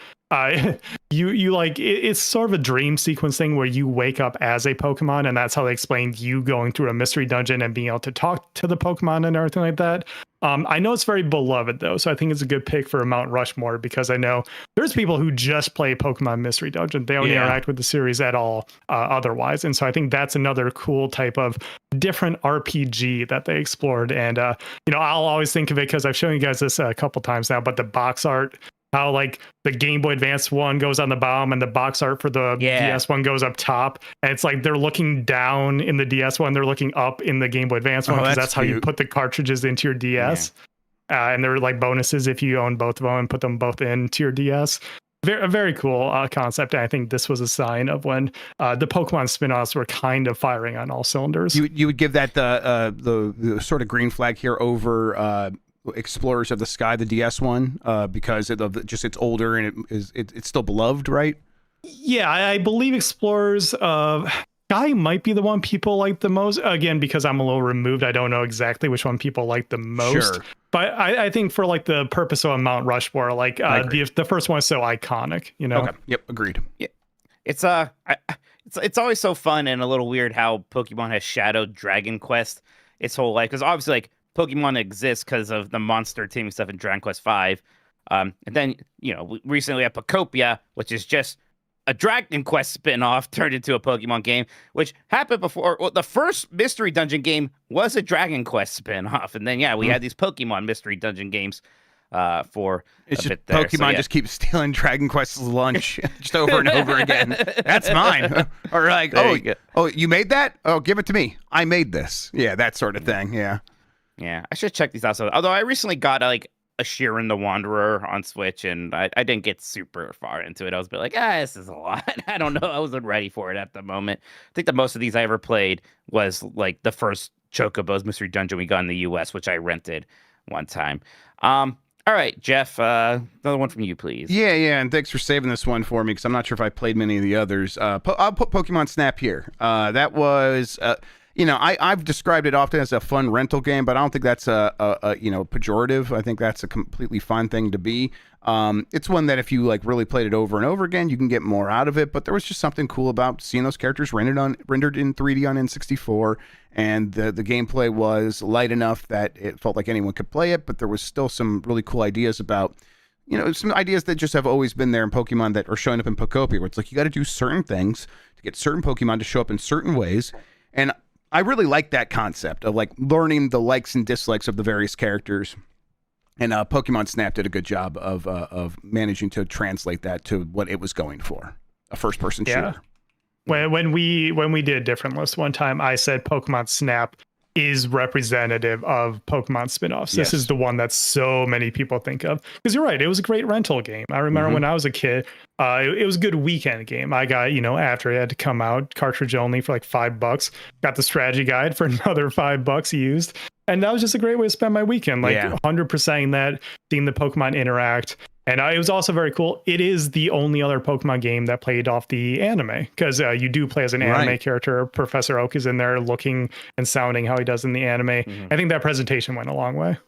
D: it's sort of a dream sequence thing where you wake up as a Pokemon, and that's how they explained you going through a mystery dungeon and being able to talk to the Pokemon and everything like that. I know it's very beloved though, so I think it's a good pick for Mount Rushmore, because I know there's people who just play Pokemon Mystery Dungeon. They don't interact with the series at all otherwise, and so I think that's another cool type of different RPG that they explored. And I'll always think of it because I've shown you guys this a couple times now, but the box art, how like the Game Boy Advance one goes on the bottom and the box art for the DS one goes up top. And it's like they're looking down in the DS one, they're looking up in the Game Boy Advance one, because that's how you put the cartridges into your DS. And there were like bonuses if you own both of them and put them both into your DS. A very cool concept. And I think this was a sign of when the Pokemon spin-offs were kind of firing on all cylinders.
C: You would give that the sort of green flag here over Explorers of the Sky, the DS one, because it's older and it's still beloved, right?
D: Yeah, I believe Explorers of Sky might be the one people like the most. Again, because I'm a little removed, I don't know exactly which one people like the most. Sure. But I think for like the purpose of a Mount Rushmore, like the first one is so iconic, Okay.
C: Yep. Agreed.
B: Yeah. It's always so fun and a little weird how Pokemon has shadowed Dragon Quest its whole life, because obviously like Pokemon exists because of the monster teaming stuff in Dragon Quest V. And then, recently we have Pokopia, which is just a Dragon Quest spin-off turned into a Pokemon game, which happened before. Well, the first Mystery Dungeon game was a Dragon Quest spin-off. And then, we had these Pokemon Mystery Dungeon games for
C: it's
B: a
C: just
B: bit there.
C: Pokemon just keeps stealing Dragon Quest's lunch just over and over again. That's mine. Or like, you made that? Oh, give it to me. I made this. Yeah, that sort of thing. Yeah.
B: Yeah, I should check these out. So, although I recently got like a Sheeran the Wanderer on Switch, and I didn't get super far into it. I was a bit like, this is a lot. I don't know. I wasn't ready for it at the moment. I think the most of these I ever played was like the first Chocobo's Mystery Dungeon we got in the US, which I rented one time. All right, Jeff, another one from you, please.
C: Yeah, and thanks for saving this one for me, because I'm not sure if I played many of the others. I'll put Pokemon Snap here. That was... I've described it often as a fun rental game, but I don't think that's a pejorative. I think that's a completely fun thing to be. It's one that if you like really played it over and over again, you can get more out of it. But there was just something cool about seeing those characters rendered in 3D on N64, and the gameplay was light enough that it felt like anyone could play it. But there was still some really cool ideas about, some ideas that just have always been there in Pokemon that are showing up in Pokopia, where it's like you got to do certain things to get certain Pokemon to show up in certain ways, and I really like that concept of like learning the likes and dislikes of the various characters, and Pokemon Snap did a good job of managing to translate that to what it was going for, a first-person shooter.
D: When we did a different list one time, I said Pokemon Snap is representative of Pokemon spin-offs. Yes. This is the one that so many people think of, because you're right, it was a great rental game. I remember when I was a kid, it was a good weekend game. I got, after it had to come out, cartridge only for like $5, got the strategy guide for another $5 used, and that was just a great way to spend my weekend, 100%ing that, seeing the Pokemon interact. And it was also very cool. It is the only other Pokemon game that played off the anime, because you do play as an anime character. Professor Oak is in there looking and sounding how he does in the anime. I think that presentation went a long way.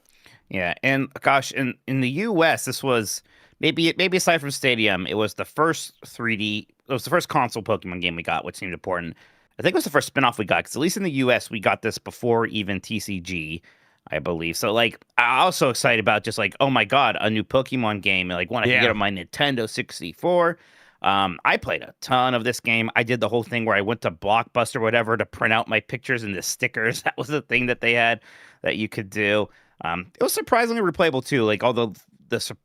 B: Yeah, and gosh, in the US, this was maybe aside from Stadium, it was the first 3D. It was the first console Pokemon game we got, which seemed important. I think it was the first spinoff we got, because at least in the US, we got this before even TCG. I believe. So like I'm also excited about just like, oh my God, a new Pokemon game. Like when I can get on my Nintendo 64. I played a ton of this game. I did the whole thing where I went to Blockbuster or whatever to print out my pictures and the stickers. That was the thing that they had that you could do. It was surprisingly replayable too. Like all the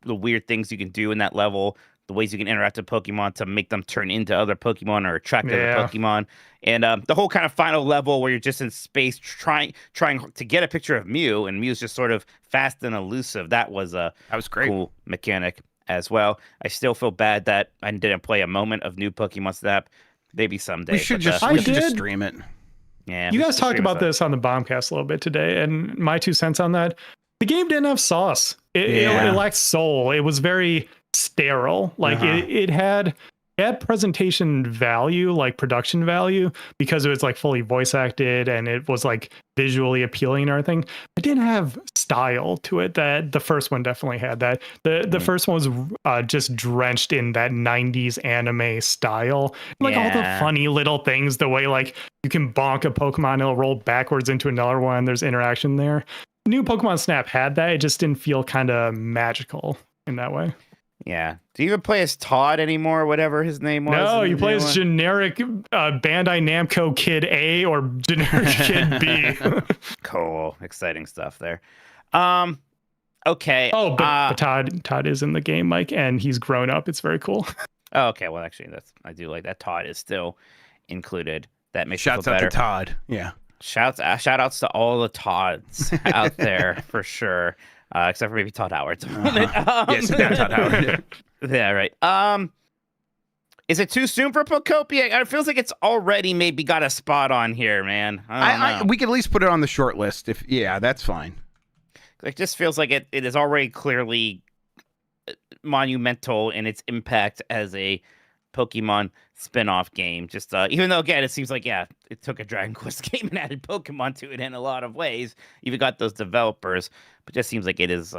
B: weird things you can do in that level, the ways you can interact with Pokemon to make them turn into other Pokemon or attract other Pokemon, and the whole kind of final level where you're just in space trying to get a picture of Mew, and Mew's just sort of fast and elusive. That was
C: great.
B: Cool mechanic as well. I still feel bad that I didn't play a moment of new Pokemon Snap. Maybe someday.
C: We should just stream it.
B: Yeah,
D: you guys talked about this on the Bombcast a little bit today, and my 2 cents on that. The game didn't have sauce. It lacked soul. It was very sterile. Like it had presentation value, like production value, because it was like fully voice acted and it was like visually appealing and everything. It didn't have style to it that the first one definitely had. That the first one was just drenched in that 90s anime style, like all the funny little things, the way like you can bonk a Pokemon, it'll roll backwards into another one, there's interaction there. New Pokemon Snap had that. It just didn't feel kind of magical in that way.
B: Yeah. Do you even play as Todd anymore, or whatever his name was?
D: No, you play as generic Bandai Namco Kid A or generic Kid B.
B: Cool. Exciting stuff there. Okay.
D: Oh, but Todd is in the game, Mike, and he's grown up. It's very cool.
B: Oh, okay. Well, actually, I do like that Todd is still included. That makes
C: Shouts
B: me feel better.
C: out to Todd. Yeah.
B: Shout outs to all the Todds out there for sure. Except for maybe Todd Howard.
C: Yes, Todd Howard.
B: Yeah, right. Is it too soon for Pokopia? It feels like it's already maybe got a spot on here, man.
C: We could at least put it on the short list. That's fine.
B: It just feels like it is already clearly monumental in its impact as a Pokemon spin-off game. Just even though again it seems like it took a Dragon Quest game and added Pokemon to it in a lot of ways. Even got those developers, but just seems like it is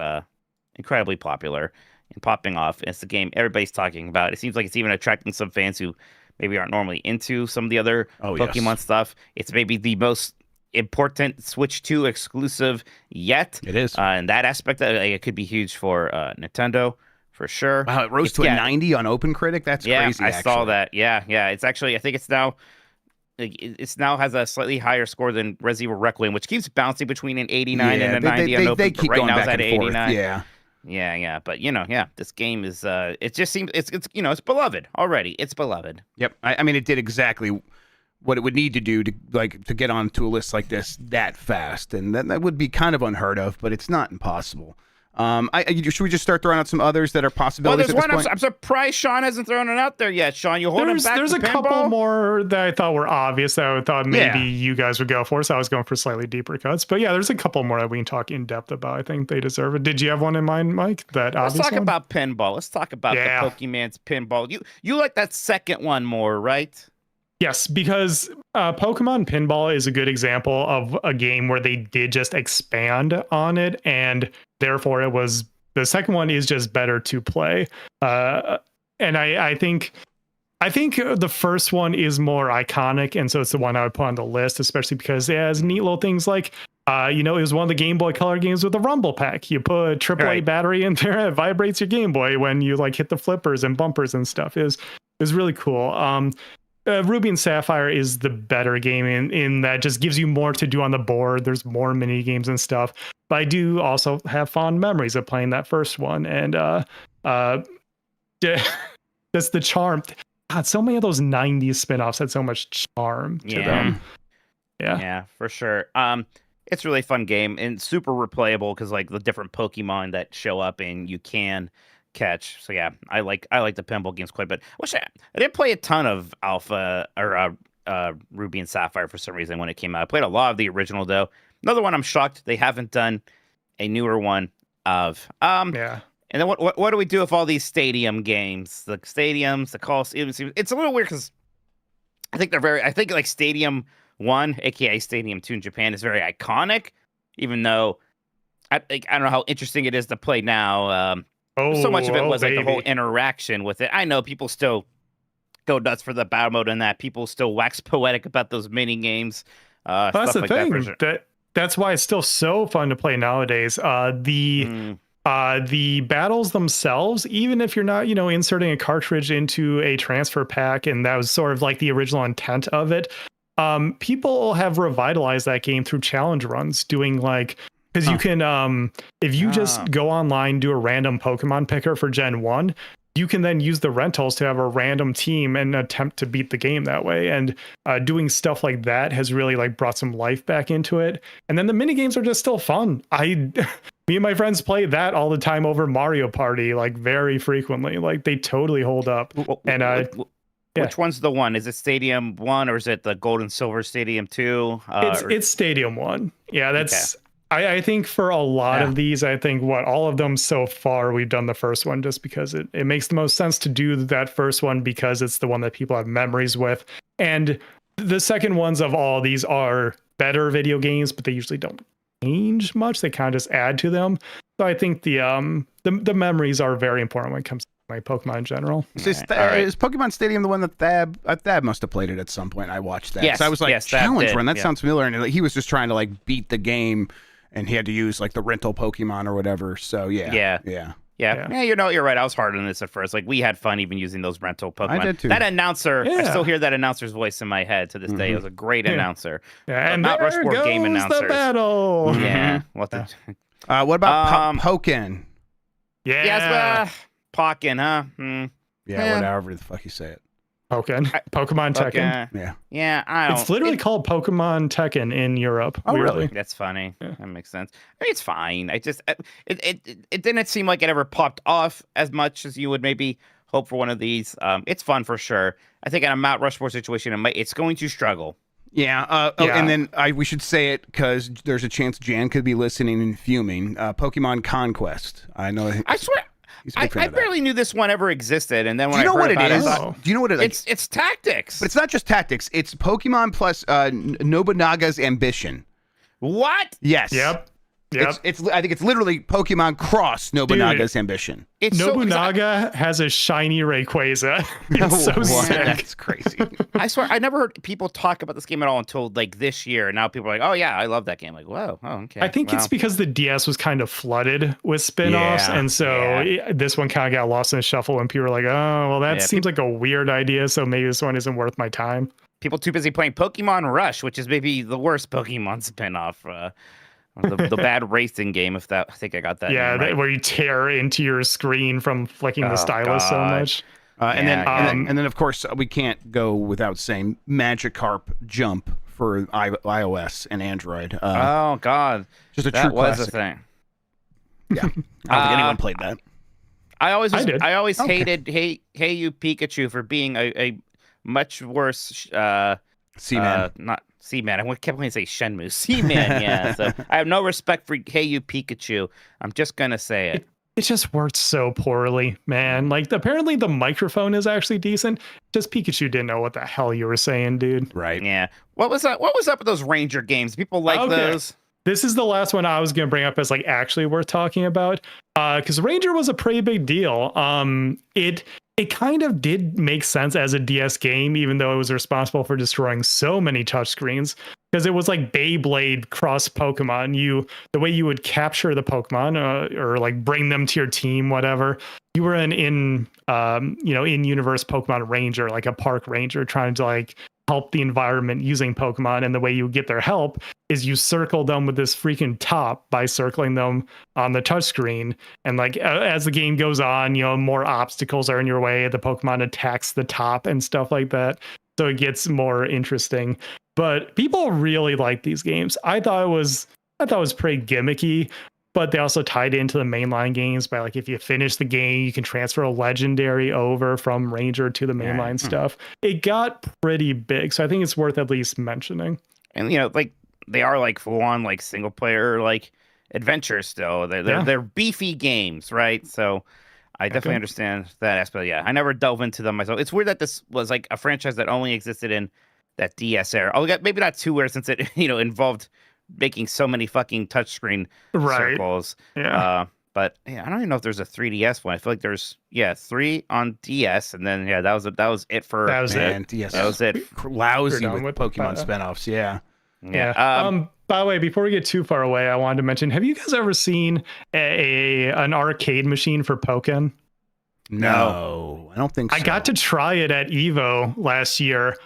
B: incredibly popular and popping off. And it's the game everybody's talking about. It seems like it's even attracting some fans who maybe aren't normally into some of the other Pokemon stuff. It's maybe the most important Switch 2 exclusive yet.
C: It is.
B: In that aspect, it could be huge for Nintendo. For sure.
C: Wow, it rose to a 90 on OpenCritic. That's crazy.
B: I saw that. Yeah. It's actually, I think it's now has a slightly higher score than Resident Evil Requiem, which keeps bouncing between an 89 and a 90 on Open.
C: They keep going back and forth.
B: Yeah. But this game is it just seems it's beloved already. It's beloved.
C: Yep. I mean, it did exactly what it would need to do to get onto a list like this that fast, and that would be kind of unheard of, but it's not impossible. Should we just start throwing out some others that are possibilities?
B: Well, there's one. I'm surprised Sean hasn't thrown it out there yet. Sean, you holding back?
D: There's a couple more that I thought were obvious that I thought maybe you guys would go for. So I was going for slightly deeper cuts. But yeah, there's a couple more that we can talk in depth about. I think they deserve it. Did you have one in mind, Mike? Let's
B: talk about pinball. Let's talk about the Pokemon's pinball. You like that second one more, right?
D: Yes, because Pokemon Pinball is a good example of a game where they did just expand on it, and therefore the second one is just better to play. And I think the first one is more iconic, and so it's the one I would put on the list, especially because it has neat little things like, it was one of the Game Boy Color games with a Rumble Pack. You put a AAA battery in there, it vibrates your Game Boy when you hit the flippers and bumpers and stuff. It was really cool. Ruby and Sapphire is the better game in that just gives you more to do on the board. There's more mini games and stuff. But I do also have fond memories of playing that first one. And that's the charm. God, so many of those 90s spinoffs had so much charm to them.
B: Yeah, for sure. It's a really fun game and super replayable because the different Pokemon that show up and you can catch. So yeah, I like the pinball games quite a bit. I didn't play a ton of Alpha or Ruby and Sapphire for some reason when it came out. I played a lot of the original though. Another one I'm shocked they haven't done a newer one of. And then what do we do with all these stadium games? The stadiums, the Coliseums. It's a little weird because I think Stadium 1, aka Stadium 2 in Japan, is very iconic, even though I don't know how interesting it is to play now. So much of it was the whole interaction with it. I know people still go nuts for the battle mode and that. People still wax poetic about those mini games.
D: That's the thing. that's why it's still so fun to play nowadays. The battles themselves, even if you're not, inserting a cartridge into a transfer pack, and that was sort of like the original intent of it. People have revitalized that game through challenge runs, doing like, because you can, if you just go online, do a random Pokemon picker for Gen 1, you can then use the rentals to have a random team and attempt to beat the game that way. And doing stuff like that has really like brought some life back into it. And then the mini games are just still fun. Me and my friends play that all the time over Mario Party, like very frequently. Like they totally hold up. And
B: which one's the one? Is it Stadium 1 or is it the Gold and Silver Stadium 2?
D: It's Stadium 1. Yeah, that's... Okay. I think for a lot of these, I think all of them so far, we've done the first one just because it makes the most sense to do that first one because it's the one that people have memories with. And the second ones of all these are better video games, but they usually don't change much. They kind of just add to them. So I think the memories are very important when it comes to my Pokemon in general.
C: Is Pokemon Stadium the one that Thab must have played it at some point? I watched that.
B: Yes,
C: so I was like, challenge run. That
B: yeah.
C: sounds familiar. And he was just trying to like beat the game, and he had to use like the rental Pokemon or whatever. So yeah.
B: You're right. I was hard on this at first. Like we had fun even using those rental Pokemon.
C: I did too.
B: That announcer, I still hear that announcer's voice in my head to this day. It was a great announcer.
D: Yeah, and
B: Mount
D: there
B: Rushmore
D: goes
B: game announcers.
D: the battle.
B: Yeah.
C: What about Pokken?
B: Yes, Pokken, huh?
C: Yeah, whatever the fuck you say it.
D: Pokemon Tekken.
B: Yeah, I don't.
D: It's literally called Pokemon Tekken in Europe.
C: Oh, really?
B: That's funny. Yeah. That makes sense. I mean, it's fine. I just it didn't seem like it ever popped off as much as you would maybe hope for one of these. It's fun for sure. I think in a Mount Rushmore situation, it's going to struggle.
C: Yeah. And then we should say it because there's a chance Jan could be listening and fuming. Pokemon Conquest. I know.
B: I swear. I barely knew this one ever existed, and then when
C: do you know
B: I heard
C: what it is?
B: Do
C: you know what it is?
B: It's tactics,
C: but it's not just tactics. It's Pokemon plus Nobunaga's Ambition.
B: What?
C: Yes.
D: Yep.
C: It's I think it's literally Pokemon cross Nobunaga's Ambition.
D: Nobunaga has a shiny Rayquaza. It's so sick.
C: That's crazy.
B: I swear, I never heard people talk about this game at all until like this year. And now people are like, "Oh yeah, I love that game." Like, whoa, okay.
D: I think it's because the DS was kind of flooded with spin-offs, and so this one kind of got lost in the shuffle. And people were like, "Oh, well, that seems like a weird idea. So maybe this one isn't worth my time."
B: People too busy playing Pokemon Rush, which is maybe the worst Pokemon spin-off. The bad racing game, I think I got that.
D: Yeah,
B: name right.
D: Where you tear into your screen from flicking the stylus so much.
C: And then, of course, we can't go without saying Magikarp Jump for iOS and Android.
B: Oh God,
C: just a
B: that
C: true
B: was
C: classic.
B: a thing.
C: Yeah, I don't think anyone played that.
B: I always hated Hey You Pikachu for being a much worse
C: Seaman.
B: Not Seaman. I kept wanting to say Shenmue. Seaman, yeah. So I have no respect for Hey You Pikachu. I'm just gonna say it.
D: It just worked so poorly, man. Like apparently the microphone is actually decent. Just Pikachu didn't know what the hell you were saying, dude.
C: Right.
B: Yeah. What was up with those Ranger games? People like those?
D: This is the last one I was going to bring up as like actually worth talking about. Because Ranger was a pretty big deal. It kind of did make sense as a DS game, even though it was responsible for destroying so many touchscreens. Because it was like Beyblade cross Pokemon. The way you would capture the Pokemon or like bring them to your team, whatever. You were in universe Pokemon Ranger, like a park ranger trying to like help the environment using Pokemon. And the way you get their help is you circle them with this freaking top by circling them on the touchscreen. And like as the game goes on, more obstacles are in your way. The Pokemon attacks the top and stuff like that. So it gets more interesting. But people really like these games. I thought it was pretty gimmicky, but they also tied into the mainline games by like if you finish the game, you can transfer a legendary over from Ranger to the mainline stuff. It got pretty big, so I think it's worth at least mentioning.
B: And like they are like full on like single player like adventures still. They're beefy games, right? So I definitely understand that aspect. Yeah, I never delve into them myself. It's weird that this was like a franchise that only existed in that DS era. Oh, maybe not too weird since it involved making so many fucking touchscreen circles.
D: Yeah.
B: But I don't even know if there's a 3DS one. I feel like there's 3 on DS, and then that was it for
C: DS. That was it.
B: Lousy
C: with Pokemon spinoffs. Yeah.
D: Yeah. By the way, before we get too far away, I wanted to mention: have you guys ever seen an arcade machine for Pokken?
C: No, I don't think so.
D: I got to try it at Evo last year.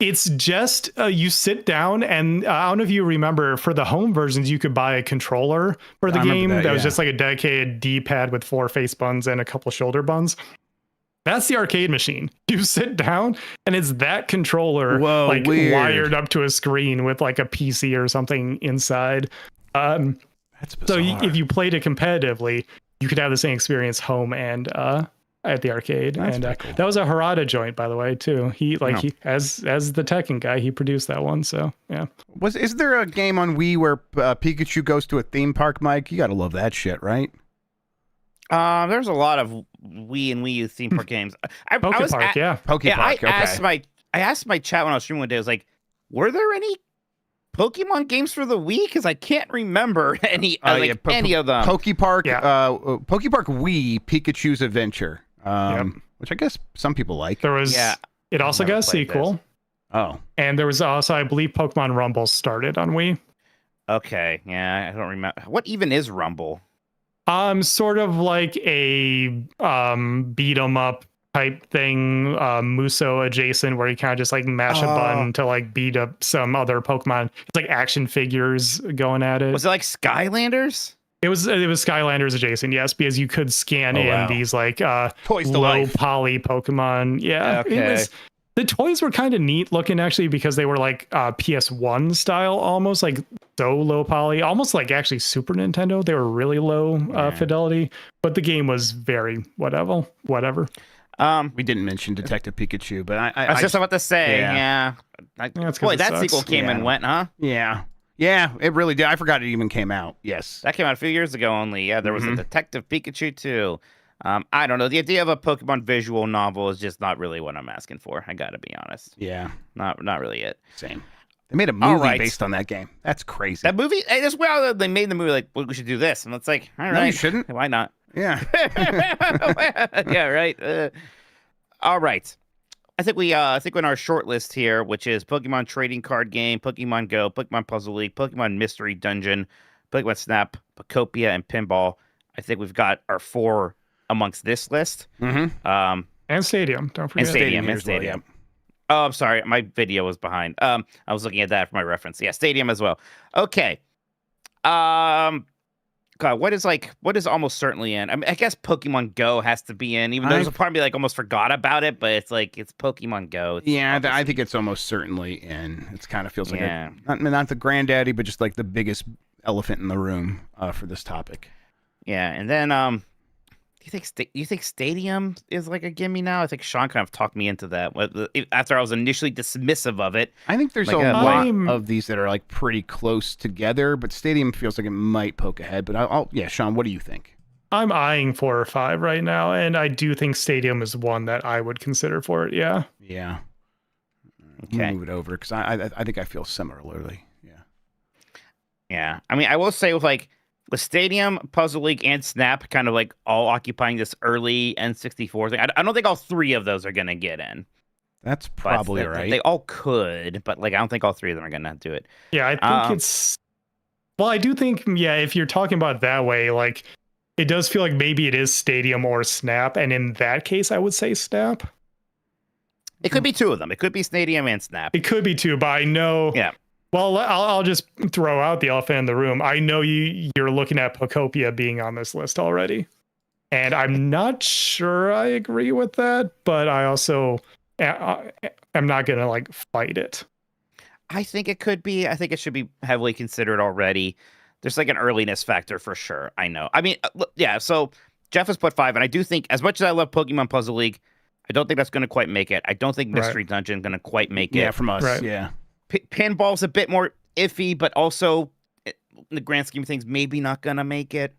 D: It's just you sit down, and I don't know if you remember, for the home versions, you could buy a controller for the game that was just like a dedicated D-pad with 4 face buttons and a couple shoulder buttons. That's the arcade machine. You sit down, and it's that controller wired up to a screen with like a PC or something inside.
C: That's bizarre.
D: So if you played it competitively, you could have the same experience home and at the arcade.
C: That's
D: and
C: cool.
D: that was a Harada joint, by the way, too. He as the Tekken guy, he produced that one. So yeah.
C: Is there a game on Wii where Pikachu goes to a theme park, Mike? You got to love that shit, right?
B: There's a lot of Wii and Wii U theme park games.
D: Poke Park.
B: I asked my chat when I was streaming one day. I was like, "Were there any Pokemon games for the Wii? Because I can't remember any any of them."
C: Poke Park Wii Pikachu's Adventure, which I guess some people like.
D: There was. Yeah, it also got a sequel.
B: This.
C: Oh,
D: and there was also, I believe, Pokemon Rumble started on Wii.
B: Okay, yeah, I don't remember. What even is Rumble?
D: Sort of like a beat 'em up type thing, Muso adjacent, where you kind of just like mash a button to like beat up some other Pokemon. It's like action figures going at it.
B: Was it like Skylanders?
D: It was Skylanders adjacent, yes, because you could scan in these like
C: low
D: poly Pokemon. Yeah,
B: okay.
D: The toys were kind of neat looking, actually, because they were like PS1 style, almost like so low poly, almost like actually Super Nintendo. They were really low fidelity, but the game was very whatever.
C: We didn't mention Detective Pikachu, but
B: I was just about to say, boy, that sequel came and went, huh?
C: Yeah, it really did. I forgot it even came out. Yes,
B: that came out a few years ago only. Yeah, there was a Detective Pikachu too. I don't know. The idea of a Pokemon visual novel is just not really what I'm asking for. I gotta be honest.
C: Yeah,
B: not really it.
C: Same. They made a movie based on that game. That's crazy.
B: That movie, as well, they made the movie like, well, we should do this, and it's like, all right,
C: no, you shouldn't.
B: Why not?
C: Yeah.
B: Yeah. Right. All right. I think in our short list here, which is Pokemon Trading Card Game, Pokemon Go, Pokemon Puzzle League, Pokemon Mystery Dungeon, Pokemon Snap, Pokopia, and Pinball. I think we've got our 4 amongst this list.
D: And Stadium. Don't forget.
B: And Stadium. Oh, I'm sorry. My video was behind. I was looking at that for my reference. Yeah, Stadium as well. Okay. God, what is almost certainly in? I mean, I guess Pokemon Go has to be in, even though there's a part of me like almost forgot about it, but it's like, it's Pokemon Go.
C: I think it's almost certainly in. It kind of feels like not the granddaddy, but just like the biggest elephant in the room for this topic.
B: Yeah, and then do you think Stadium is like a gimme now? I think Sean kind of talked me into that after I was initially dismissive of it.
C: I think there's a lot of these that are like pretty close together, but Stadium feels like it might poke ahead. But Sean, what do you think?
D: I'm eyeing 4 or 5 right now, and I do think Stadium is one that I would consider for it. Yeah.
C: Yeah. Okay. Move it over because I think I feel similarly. Yeah.
B: Yeah. I mean, I will say with Stadium, Puzzle League, and Snap kind of like all occupying this early N64 thing, I don't think all 3 of those are going to get in.
C: That's probably right.
B: They all could, but I don't think all 3 of them are going to do it.
D: Yeah, I think it's... Well, I do think, if you're talking about it that way, it does feel like maybe it is Stadium or Snap, and in that case, I would say Snap.
B: It could be 2 of them. It could be Stadium and Snap.
D: It could be 2, but I know...
B: Yeah.
D: Well, I'll just throw out the elephant in the room. I know you're looking at Pokopia being on this list already. And I'm not sure I agree with that, but I also am not going to fight it.
B: I think it could be. I think it should be heavily considered already. There's an earliness factor for sure. I know. I mean, yeah, so Jeff has put 5, and I do think, as much as I love Pokemon Puzzle League, I don't think that's going to quite make it. I don't think Mystery Dungeon going to quite make it.
C: Yeah, from us, yeah.
B: Pinball's a bit more iffy, but also in the grand scheme of things, maybe not gonna make it.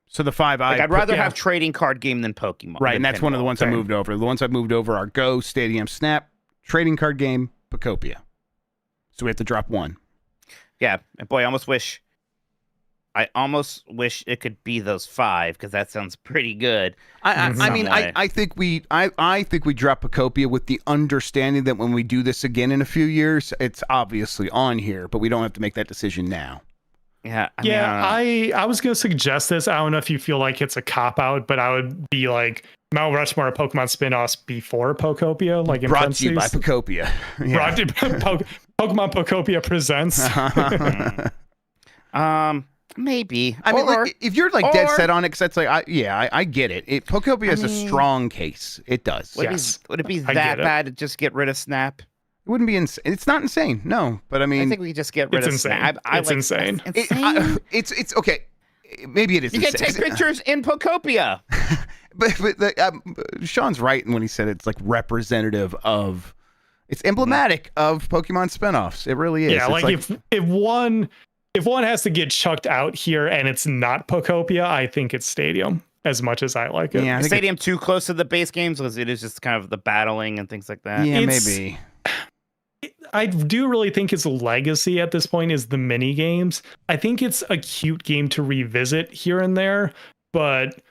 C: So the 5
B: I'd rather have Trading Card Game than Pokemon.
C: Right, and that's one of the ones I moved over. The ones I've moved over are Go, Stadium, Snap, Trading Card Game, Pokopia. So we have to drop 1.
B: Yeah, and boy, I almost wish I almost wish it could be those 5 because that sounds pretty good.
C: I think we drop Pocopia with the understanding that when we do this again in a few years, it's obviously on here, but we don't have to make that decision now.
B: Yeah,
D: I was gonna suggest this. I don't know if you feel like it's a cop out, but I would be like Mount Rushmore Pokemon spin-offs before Pocopia, like in
C: brought to you by Pocopia. Yeah.
D: Brought to Pokemon Pocopia presents.
B: Maybe.
C: I mean, like, if you're like dead set on it, because that's like, I get it. Pocopia has a strong case. It does.
B: Would it be that bad to just get rid of Snap?
C: It wouldn't be insane. It's not insane, no. But I mean,
B: I think we just get rid of Snap.
D: It's insane.
C: It's okay. Maybe it is.
B: You can take pictures in Pocopia.
C: but Sean's right when he said it's like representative of. It's emblematic of Pokemon spinoffs. It really is.
D: Yeah, it's like if one has to get chucked out here and it's not Pocopia, I think it's Stadium. As much as I like it,
B: is Stadium too close to the base games because it is just kind of the battling and things like that.
C: Yeah, maybe.
D: I do really think its legacy at this point is the mini games. I think it's a cute game to revisit here and there, but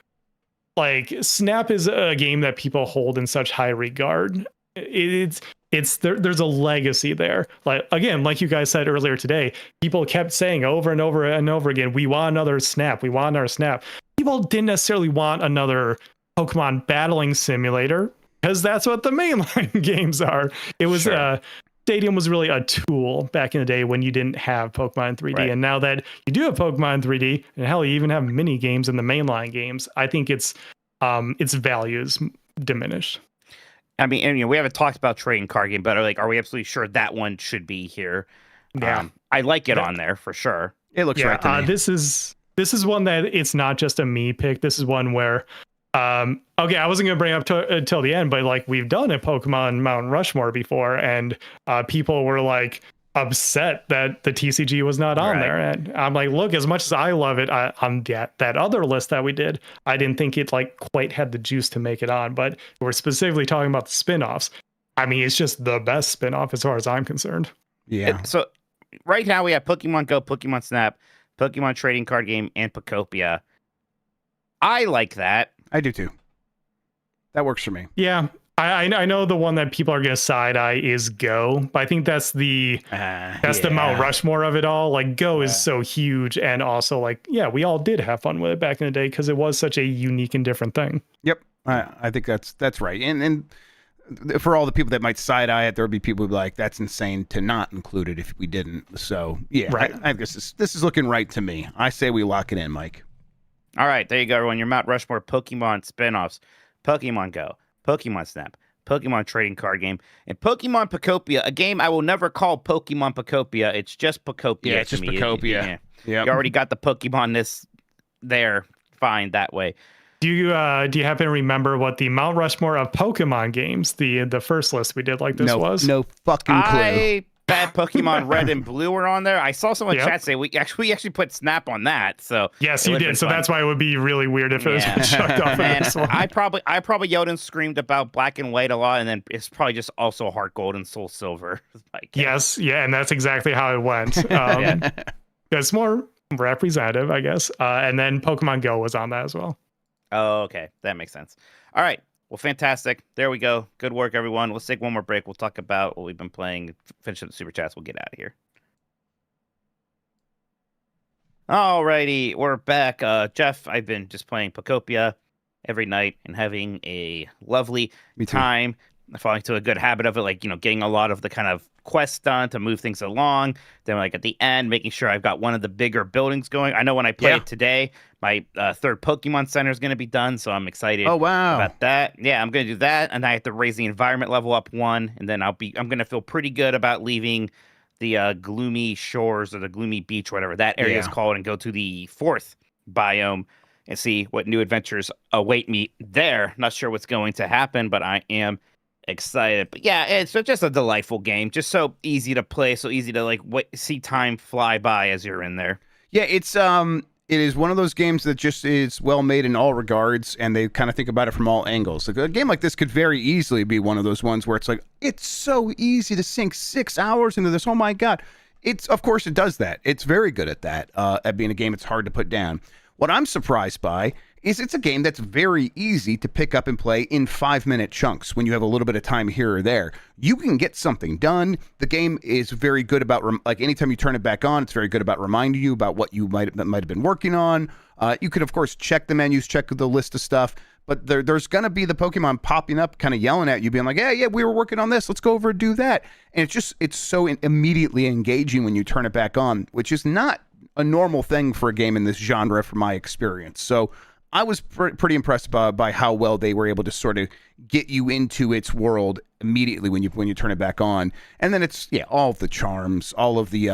D: like Snap is a game that people hold in such high regard. There's a legacy there. Like again, like you guys said earlier today, people kept saying over and over and over again, we want another Snap. We want another Snap. People didn't necessarily want another Pokemon battling simulator because that's what the mainline games are. It was Stadium was really a tool back in the day when you didn't have Pokemon 3D. Right. And now that you do have Pokemon 3D, and hell, you even have mini games in the mainline games, I think its value is diminished.
B: I mean, and, we haven't talked about trading card game, but are we absolutely sure that one should be here?
D: Yeah.
B: I like it on there for sure.
C: It looks right to me.
D: This is one that it's not just a me pick. This is one where okay, I wasn't gonna bring it up until the end, but like we've done a Pokemon Mount Rushmore before, and people were like upset that the TCG was not on there, and I'm like, look, as much as I love it, on that other list that we did, I didn't think it like quite had the juice to make it on. But we're specifically talking about the spin-offs. I mean, it's just the best spin-off as far as I'm concerned.
C: Yeah.
B: So right now we have Pokemon Go, Pokemon Snap, Pokemon Trading Card Game, and Pocopia. I like that.
C: I do too. That works for me.
D: Yeah. I know the one that people are going to side eye is Go, but I think that's the Mount Rushmore of it all. Like Go is so huge, and also like, we all did have fun with it back in the day because it was such a unique and different thing.
C: Yep. I think that's right. And for all the people that might side eye it, there would be people who'd be like, that's insane to not include it if we didn't. So I guess this is looking right to me. I say we lock it in, Mike.
B: All right, there you go, everyone. Your Mount Rushmore Pokemon spinoffs: Pokemon Go, Pokemon Snap, Pokemon Trading Card Game, and Pokemon Pocopia, a game I will never call Pokemon Pocopia. It's just Pocopia.
C: Yeah, it's just Pocopia.
B: You already got the Pokemon-ness there. Fine, that way.
D: Do you happen to remember what the Mount Rushmore of Pokemon games, the first list we did like this was?
C: No fucking clue.
B: I bet Pokemon Red and Blue were on there. I saw someone chat say we actually put Snap on that. So
D: yes, you did. So that's why it would be really weird if it was chucked off of this one.
B: I probably yelled and screamed about Black and White a lot, and then it's probably just also Heart Gold and Soul Silver.
D: Yes, and that's exactly how it went. It's more representative, I guess. And then Pokemon Go was on that as well.
B: Oh, okay. That makes sense. All right. Well, fantastic. There we go. Good work, everyone. Let's take one more break. We'll talk about what we've been playing. Finish up the super chats. We'll get out of here. Alrighty, we're back. Jeff, I've been just playing Pocopia every night and having a lovely time. Falling into a good habit of it, like, getting a lot of the kind of quests done to move things along. Then, like, at the end, making sure I've got one of the bigger buildings going. I know when I play it today, my third Pokemon Center is going to be done, so I'm excited about that. Yeah, I'm going to do that, and I have to raise the environment level up 1, and then I'm going to feel pretty good about leaving the gloomy shores or the gloomy beach, whatever that area is called, and go to the 4th biome and see what new adventures await me there. Not sure what's going to happen, but I am excited. But yeah, it's just a delightful game. Just so easy to play, so easy to see time fly by as you're in there.
C: Yeah, it is one of those games that just is well made in all regards, and they kind of think about it from all angles. Like, a game like this could very easily be one of those ones where it's like, it's so easy to sink 6 hours into this. Oh my God. Of course it does that. It's very good at that, at being a game it's hard to put down. What I'm surprised by is it's a game that's very easy to pick up and play in 5-minute chunks when you have a little bit of time here or there. You can get something done. The game is very good about, like, anytime you turn it back on, it's very good about reminding you about what you might have been working on. You can, of course, check the menus, check the list of stuff, but there's going to be the Pokemon popping up, kind of yelling at you, being like, yeah, we were working on this. Let's go over and do that. And it's so immediately engaging when you turn it back on, which is not a normal thing for a game in this genre from my experience. So I was pretty impressed by how well they were able to sort of get you into its world immediately when you turn it back on. And then it's all of the charms, all of the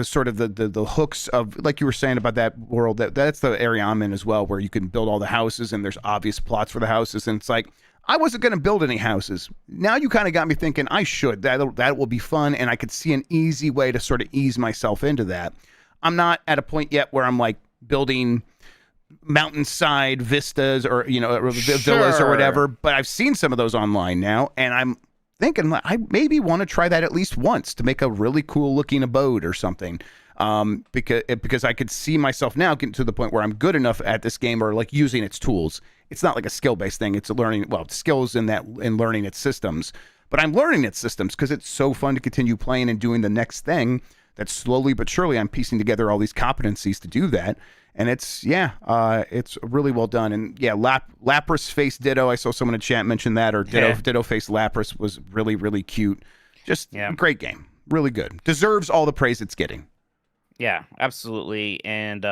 C: sort of the hooks of, like you were saying about that world, that's the area I'm in as well, where you can build all the houses and there's obvious plots for the houses. And it's like, I wasn't going to build any houses. Now you kind of got me thinking I should. That will be fun, and I could see an easy way to sort of ease myself into that. I'm not at a point yet where I'm like building mountainside vistas or villas or whatever, but I've seen some of those online now, and I'm thinking I maybe want to try that at least once to make a really cool looking abode or something, because I could see myself now getting to the point where I'm good enough at this game, or like using its tools. It's not like a skill-based thing. It's skills in learning its systems, but I'm learning its systems because it's so fun to continue playing and doing the next thing. That slowly but surely I'm piecing together all these competencies to do that. And it's really well done. And yeah, Lapras face Ditto. I saw someone in chat mention that, or Ditto face Lapras was really, really cute. Just great game. Really good. Deserves all the praise it's getting.
B: Yeah, absolutely. And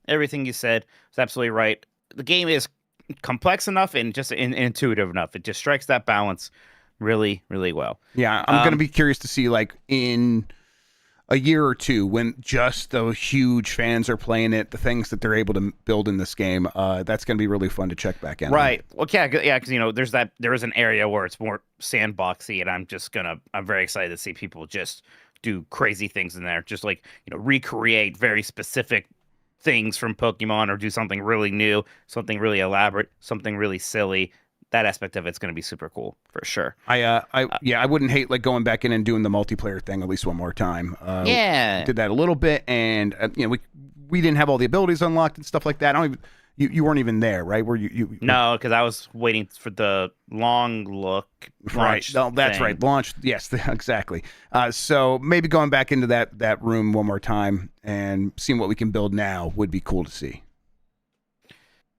B: everything you said is absolutely right. The game is complex enough and just intuitive enough. It just strikes that balance really, really well.
C: Yeah, I'm going to be curious to see, like, in a year or two, when just the huge fans are playing it, the things that they're able to build in this game, that's going to be really fun to check back in.
B: Right. Well, because there is an area where it's more sandboxy, and I'm very excited to see people just do crazy things in there, just like recreate very specific things from Pokemon, or do something really new, something really elaborate, something really silly. That aspect of it's going to be super cool for sure. I wouldn't hate like going back in and doing the multiplayer thing at least one more time. We did that a little bit, and we didn't have all the abilities unlocked and stuff like that. You weren't even there, right? Were you? No, because I was waiting for the long look.
C: Right. No, that's right. Launch. Yes, exactly. So maybe going back into that room one more time and seeing what we can build now would be cool to see.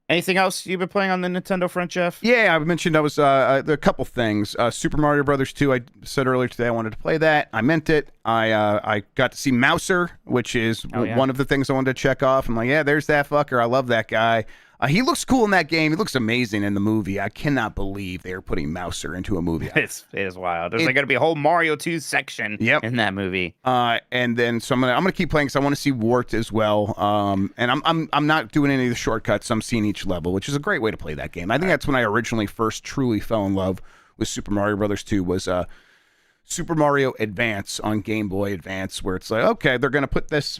B: Anything else you've been playing on the Nintendo front, Jeff?
C: Yeah, I mentioned there are a couple things. Super Mario Brothers 2, I said earlier today I wanted to play that. I meant it. I got to see Mouser, which is one of the things I wanted to check off. I'm like, yeah, there's that fucker. I love that guy. He looks cool in that game. He looks amazing in the movie. I cannot believe they are putting Mouser into a movie.
B: It is wild. There's going to be a whole Mario 2 section in that movie.
C: And then so I'm gonna keep playing because I want to see Wart as well. And I'm not doing any of the shortcuts. I'm seeing each level, which is a great way to play that game. I think that's when I originally first truly fell in love with Super Mario Brothers 2 was Super Mario Advance on Game Boy Advance, where it's like, okay, they're gonna put this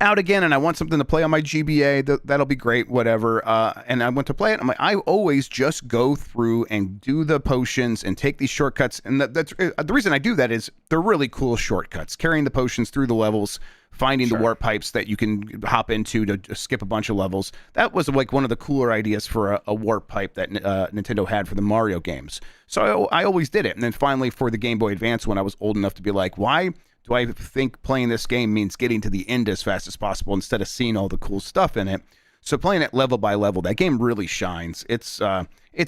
C: out again, and I want something to play on my GBA. That'll be great, whatever. And I went to play it. I'm like, I always just go through and do the potions and take these shortcuts. And that's the reason I do that is they're really cool shortcuts. Carrying the potions through the levels, finding the warp pipes that you can hop into to skip a bunch of levels. That was like one of the cooler ideas for a warp pipe that Nintendo had for the Mario games. So I always did it. And then finally for the Game Boy Advance, when I was old enough to be like, why do I think playing this game means getting to the end as fast as possible instead of seeing all the cool stuff in it? So playing it level by level, that game really shines. It's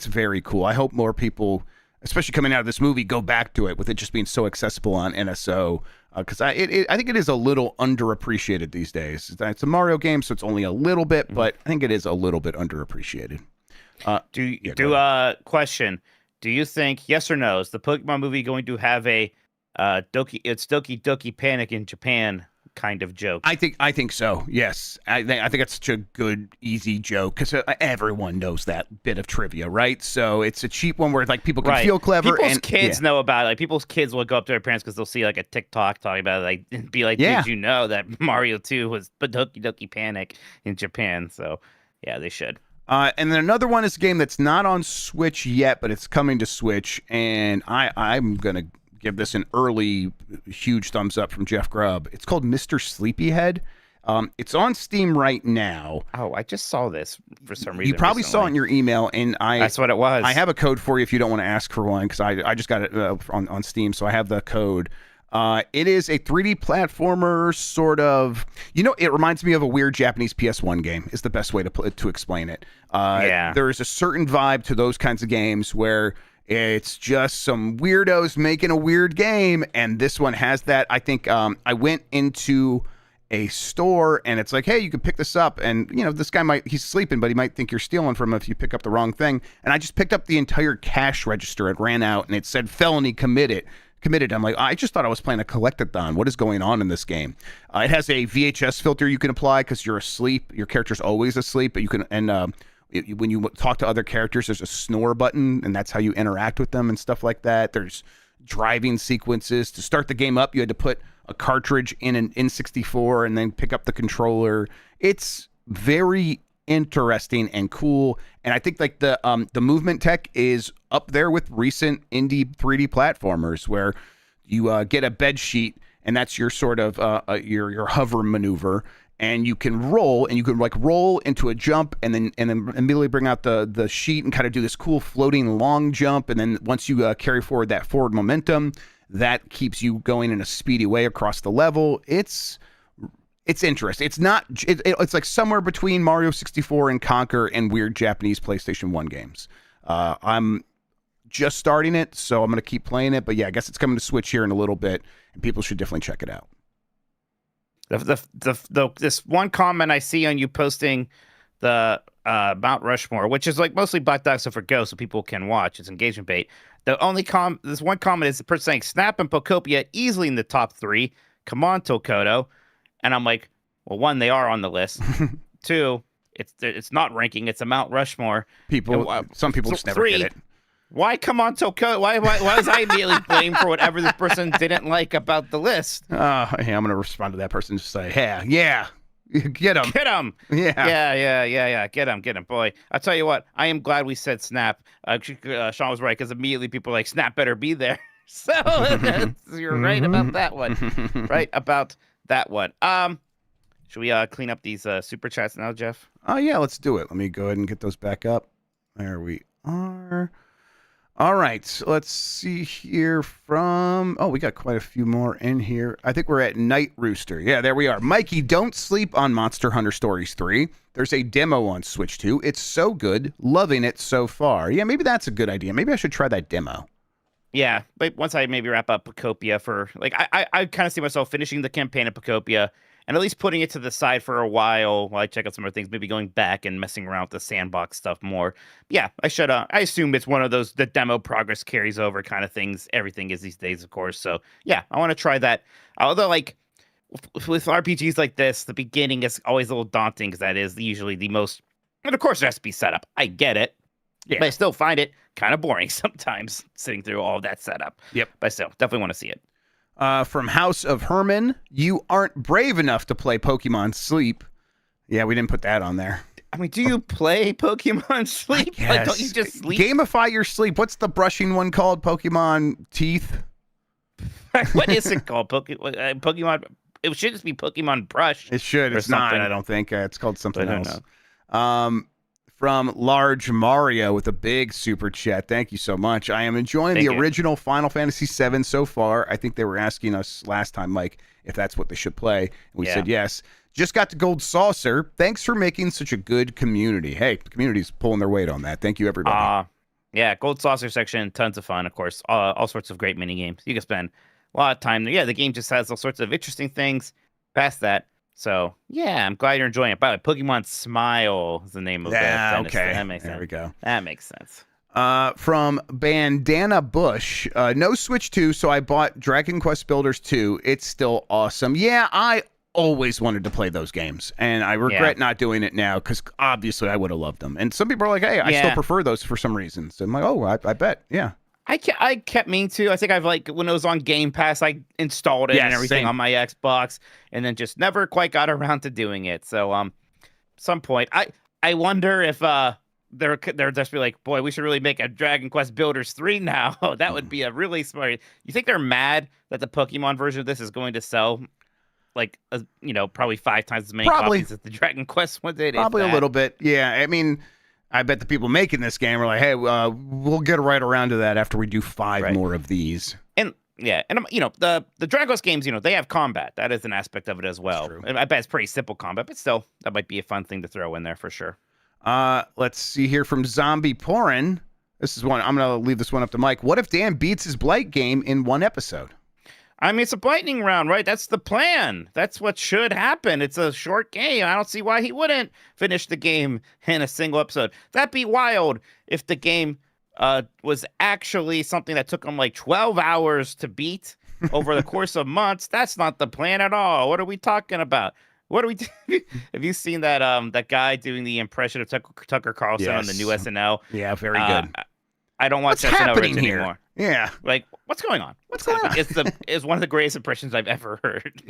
C: very cool. I hope more people, especially coming out of this movie, go back to it with it just being so accessible on NSO. Because I think it is a little underappreciated these days. It's a Mario game, so it's only a little bit, but I think it is a little bit underappreciated.
B: Question. Do you think, yes or no, is the Pokemon movie going to have a Doki Doki Panic in Japan kind of joke?
C: I think so. Yes, I think it's such a good, easy joke because everyone knows that bit of trivia, right? So it's a cheap one where like people can feel clever.
B: People's kids know about it. Like people's kids will go up to their parents because they'll see like a TikTok talking about it, like and be like, "Did you know that Mario 2 was Doki Doki Panic in Japan?" So yeah, they should.
C: And then another one is a game that's not on Switch yet, but it's coming to Switch, and I'm gonna give this an early huge thumbs up from Jeff Grubb. It's called Mr. Sleepyhead. It's on Steam right now.
B: Oh, I just saw this for some reason.
C: You probably
B: recently.
C: saw it in your email, and
B: that's what it was.
C: I have a code for you if you don't want to ask for one, because I just got it on Steam, so I have the code. It is a 3D platformer, sort of. It reminds me of a weird Japanese PS1 game. Is the best way to explain it. There is a certain vibe to those kinds of games where it's just some weirdos making a weird game, and this one has that. I think I went into a store and it's like, hey, you can pick this up, and this guy he's sleeping, but he might think you're stealing from him if you pick up the wrong thing. And I just picked up the entire cash register. It ran out and it said felony committed. I'm like, I just thought I was playing a collectathon. What is going on in this game? It has a VHS filter you can apply because you're asleep. Your character's always asleep, but you can, and when you talk to other characters, there's a snore button, and that's how you interact with them and stuff like that. There's driving sequences. To start the game up, you had to put a cartridge in an N64 and then pick up the controller. It's very interesting and cool, and I think like the movement tech is up there with recent indie 3D platformers, where you get a bed sheet, and that's your sort of your hover maneuver, and you can roll, and you can like roll into a jump, and then immediately bring out the sheet and kind of do this cool floating long jump, and then once you carry forward that forward momentum, that keeps you going in a speedy way across the level. It's interesting. It's not. It's like somewhere between Mario 64 and Conker and weird Japanese PlayStation 1 games. I'm just starting it, so I'm going to keep playing it. But yeah, I guess it's coming to Switch here in a little bit, and people should definitely check it out.
B: This one comment I see on you posting the Mount Rushmore, which is like mostly Black Dog stuff for Go, so people can watch. It's engagement bait. The only this one comment is the person saying Snap and Pokopia easily in the top 3. Come on, Tokoto. And I'm like, well, 1, they are on the list. 2, it's not ranking. It's a Mount Rushmore.
C: Some people just never
B: 3,
C: get it.
B: Why come on Tokoto? Why was I immediately blamed for whatever this person didn't like about the list?
C: Hey, I'm going to respond to that person and just say, hey, yeah. Get him.
B: Yeah. Get him. Boy, I'll tell you what. I am glad we said Snap. Sean was right, because immediately people are like, Snap better be there. So you're right about that one. Right about that one. Should we clean up these super chats now, Jeff?
C: Oh, yeah, let's do it. Let me go ahead and get those back up. There we are. All right, let's see here we got quite a few more in here. I think we're at Night Rooster. Yeah, there we are. Mikey, don't sleep on Monster Hunter Stories 3. There's a demo on Switch 2. It's so good. Loving it so far. Yeah, maybe that's a good idea. Maybe I should try that demo.
B: Yeah, but once I maybe wrap up Pokopia for, like, I kind of see myself finishing the campaign of Pokopia and at least putting it to the side for a while I check out some other things, maybe going back and messing around with the sandbox stuff more. Yeah, I should. I assume it's one of those, the demo progress carries over kind of things. Everything is these days, of course. So yeah, I want to try that. Although, like, with RPGs like this, the beginning is always a little daunting, because that is usually the most, and of course, recipe setup. I get it. Yeah. But I still find it kind of boring sometimes, sitting through all that setup.
C: Yep.
B: But still, definitely want to see it.
C: From House of Herman, you aren't brave enough to play Pokemon Sleep. Yeah, we didn't put that on there.
B: I mean, do you play Pokemon Sleep? Like, don't you just sleep?
C: Gamify your sleep. What's the brushing one called? Pokemon Teeth?
B: What is it called? Pokemon. It should just be Pokemon Brush.
C: It should. It's not, I don't think. It's called something else. From Large Mario with a big super chat. Thank you so much. I am enjoying the original Final Fantasy VII so far. I think they were asking us last time, Mike, if that's what they should play. And we said yes. Just got to Gold Saucer. Thanks for making such a good community. Hey, the community's pulling their weight on that. Thank you, everybody.
B: Yeah, Gold Saucer section, tons of fun, of course. All sorts of great mini games. You can spend a lot of time there. Yeah, the game just has all sorts of interesting things past that. So, yeah, I'm glad you're enjoying it. By the way, Pokemon Smile is the name of it.
C: Okay.
B: That makes sense.
C: There we go.
B: That makes sense.
C: From Bandana Bush, no Switch 2, so I bought Dragon Quest Builders 2. It's still awesome. Yeah, I always wanted to play those games, and I regret not doing it now, because obviously I would have loved them. And some people are like, hey, I still prefer those for some reason. So I'm like, oh, I bet. Yeah.
B: I kept meaning to. I think I've, like, when it was on Game Pass, I installed it and everything on my Xbox, and then just never quite got around to doing it. So, some point, I wonder if they're just be like, boy, we should really make a Dragon Quest Builders 3 now. That would be a really smart. You think they're mad that the Pokemon version of this is going to sell like probably 5 times as many copies as the Dragon Quest one did?
C: Probably a little bit. Yeah, I mean, I bet the people making this game are like, hey, we'll get right around to that after we do 5 more of these.
B: And the Dragon Quest games, they have combat. That is an aspect of it as well. And I bet it's pretty simple combat, but still, that might be a fun thing to throw in there for sure.
C: Let's see here from Zombie Porin. This is one. I'm going to leave this one up to Mike. What if Dan beats his Blight game in 1 episode?
B: I mean, it's a lightning round, right? That's the plan. That's what should happen. It's a short game. I don't see why he wouldn't finish the game in a single episode. That'd be wild if the game was actually something that took him like 12 hours to beat over the course of months. That's not the plan at all. What are we talking about? What are we doing? Have you seen that guy doing the impression of Tucker Carlson on the new SNL?
C: Yeah, very good.
B: I don't watch
C: What's
B: SNL
C: happening here?
B: anymore.
C: Yeah.
B: Like, what's going on? What's going on? It's one of the greatest impressions I've ever heard.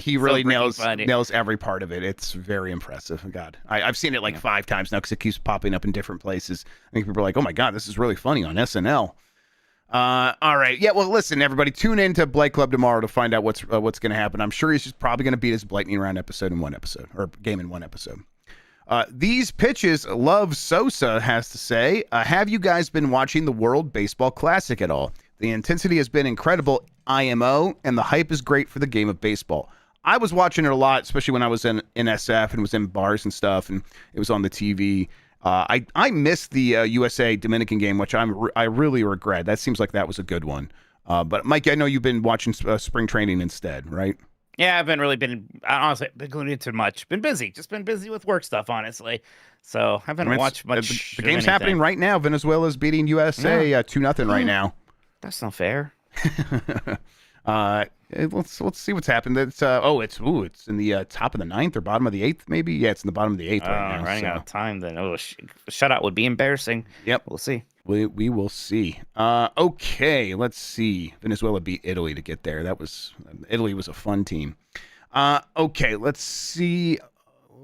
C: He really
B: so
C: nails every part of it. It's very impressive. God, I've seen it like 5 times now because it keeps popping up in different places. I think people are like, oh my God, this is really funny on SNL. All right. Yeah, well, listen, everybody, tune in to Blight Club tomorrow to find out what's going to happen. I'm sure he's just probably going to beat his Lightning Round episode in 1 episode, or game in 1 episode. These pitches, Love Sosa has to say, have you guys been watching the World Baseball Classic at all? The intensity has been incredible, IMO, and the hype is great for the game of baseball. I was watching it a lot, especially when I was in SF and was in bars and stuff, and it was on the TV. I missed the USA Dominican game, which I really regret. That seems like that was a good one. But Mike, I know you've been watching spring training instead, right?
B: Yeah, I haven't really honestly been going into much. Been busy, just been busy with work stuff, honestly. So I haven't watched much.
C: The game's happening right now. Venezuela's beating USA 2-0 right now.
B: That's not fair.
C: Let's see what's happened. It's in the top of the 9th or bottom of the 8th, maybe. Yeah, it's in the bottom of the 8th right now.
B: Running out of time, then. Shutout would be embarrassing.
C: Yep,
B: we'll see.
C: We will see. Okay, let's see. Venezuela beat Italy to get there. Italy was a fun team. Okay, let's see.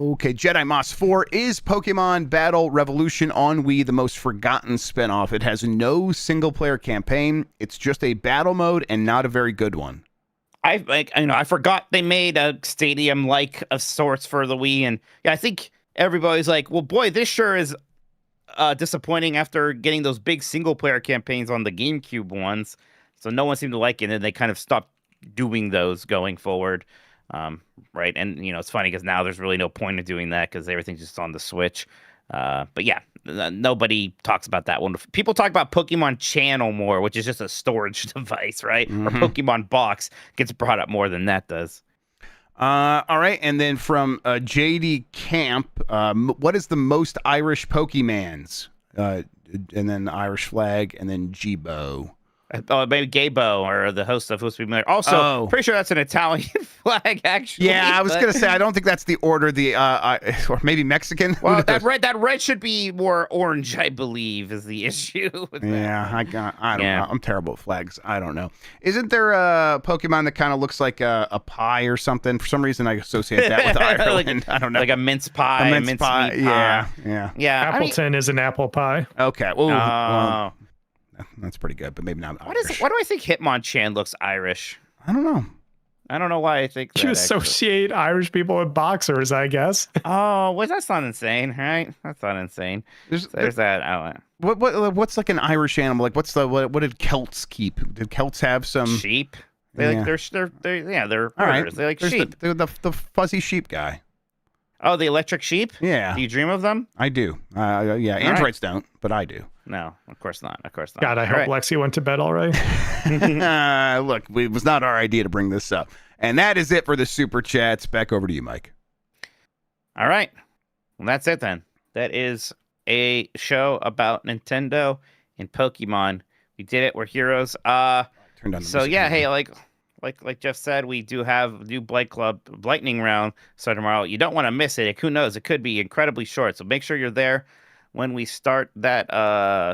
C: Okay, Jedi Moss 4 is Pokemon Battle Revolution on Wii the most forgotten spinoff. It has no single-player campaign. It's just a battle mode and not a very good one.
B: I forgot they made a stadium-like of sorts for the Wii, and I think everybody's like, well, boy, this sure is disappointing after getting those big single-player campaigns on the GameCube ones. So no one seemed to like it, and they kind of stopped doing those going forward. Right. And, it's funny because now there's really no point in doing that because everything's just on the Switch. But yeah, nobody talks about that one. People talk about Pokemon Channel more, which is just a storage device, right? Mm-hmm. Or Pokemon Box gets brought up more than that does.
C: All right. And then from JD Camp, what is the most Irish Pokemans? And then Irish flag and then Jibo.
B: Oh, maybe Gabo or the host of Who's Be Miller. Also, pretty sure that's an Italian flag, actually.
C: Yeah, I was gonna say I don't think that's the order. Or maybe Mexican.
B: Well, that red should be more orange, I believe, is the issue.
C: Yeah, I don't know. I'm terrible at flags. I don't know. Isn't there a Pokemon that kind of looks like a pie or something? For some reason, I associate that with Ireland. I don't know,
B: like a mince pie,
C: a mince pie.
B: Yeah.
D: Appleton is an apple pie.
C: Okay. Well, that's pretty good, but maybe not Irish.
B: Why do I think Hitmonchan looks Irish?
C: I don't know.
B: I don't know why I think that.
D: You associate Irish people with boxers, I guess.
B: Oh, well, that's not insane, right? That's not insane. There's that.
C: What's like an Irish animal? Like what did Celts keep? Did Celts have some
B: sheep? They're herders. Right. They like sheep.
C: The fuzzy sheep guy.
B: Oh, the electric sheep?
C: Yeah.
B: Do you dream of them?
C: I do. Yeah, androids don't, but I do.
B: No, of course not.
D: God, I hope Lexi went to bed already.
C: Look, it was not our idea to bring this up. And that is it for the Super Chats. Back over to you, Mike.
B: All right. Well, that's it then. That is a show about Nintendo and Pokemon. We did it. We're heroes.
C: Turned on the music.
B: Hey, like Jeff said, we do have new Blight Club Lightning Round starting tomorrow. You don't want to miss it. Who knows? It could be incredibly short. So make sure you're there when we start that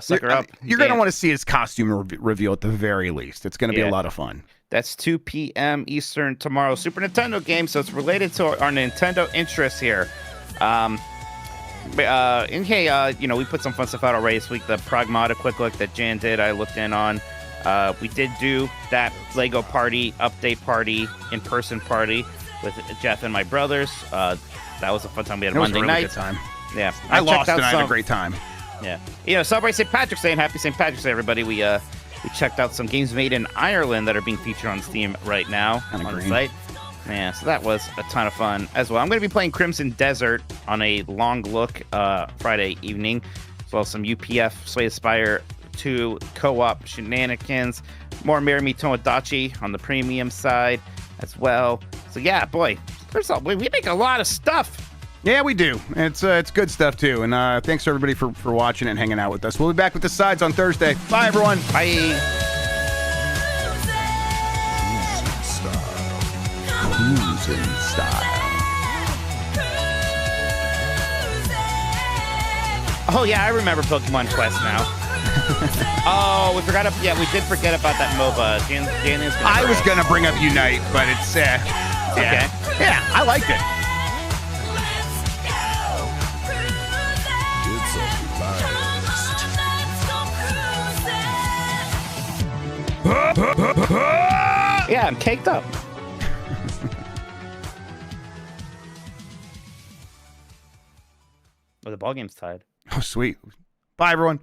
B: sucker up.
C: You're going to want to see his costume reveal at the very least. It's going to be a lot of fun.
B: That's 2 p.m. Eastern tomorrow. Super Nintendo game, so it's related to our Nintendo interests here. And hey, we put some fun stuff out already this week. The Pragmata quick look that Jan did, I looked in on. We did do that Lego party, update party, in-person party with Jeff and my brothers. That was a fun time. We had a Monday
C: really
B: night.
C: Good time.
B: Yeah,
C: I lost and I had a great time.
B: Yeah, celebrate St. Patrick's Day and happy St. Patrick's Day, everybody. We checked out some games made in Ireland that are being featured on Steam right now on the site. Yeah, so that was a ton of fun as well. I'm going to be playing Crimson Desert on a long look Friday evening, as well as some UPF Slay Spire 2 co-op shenanigans, more Marry Me Tomodachi on the premium side as well. So yeah, boy, we make a lot of stuff.
C: Yeah, we do. It's good stuff too. And thanks everybody for watching and hanging out with us. We'll be back with the sides on Thursday. Bye everyone.
B: Bye.
C: Cruising style.
B: Oh yeah, I remember Pokemon Quest now. Oh, we did forget about that MOBA.
C: I was gonna bring up Unite, but it's okay. Yeah, I liked it.
B: Yeah, I'm caked up. Oh, the ball game's tied.
C: Oh, sweet. Bye, everyone.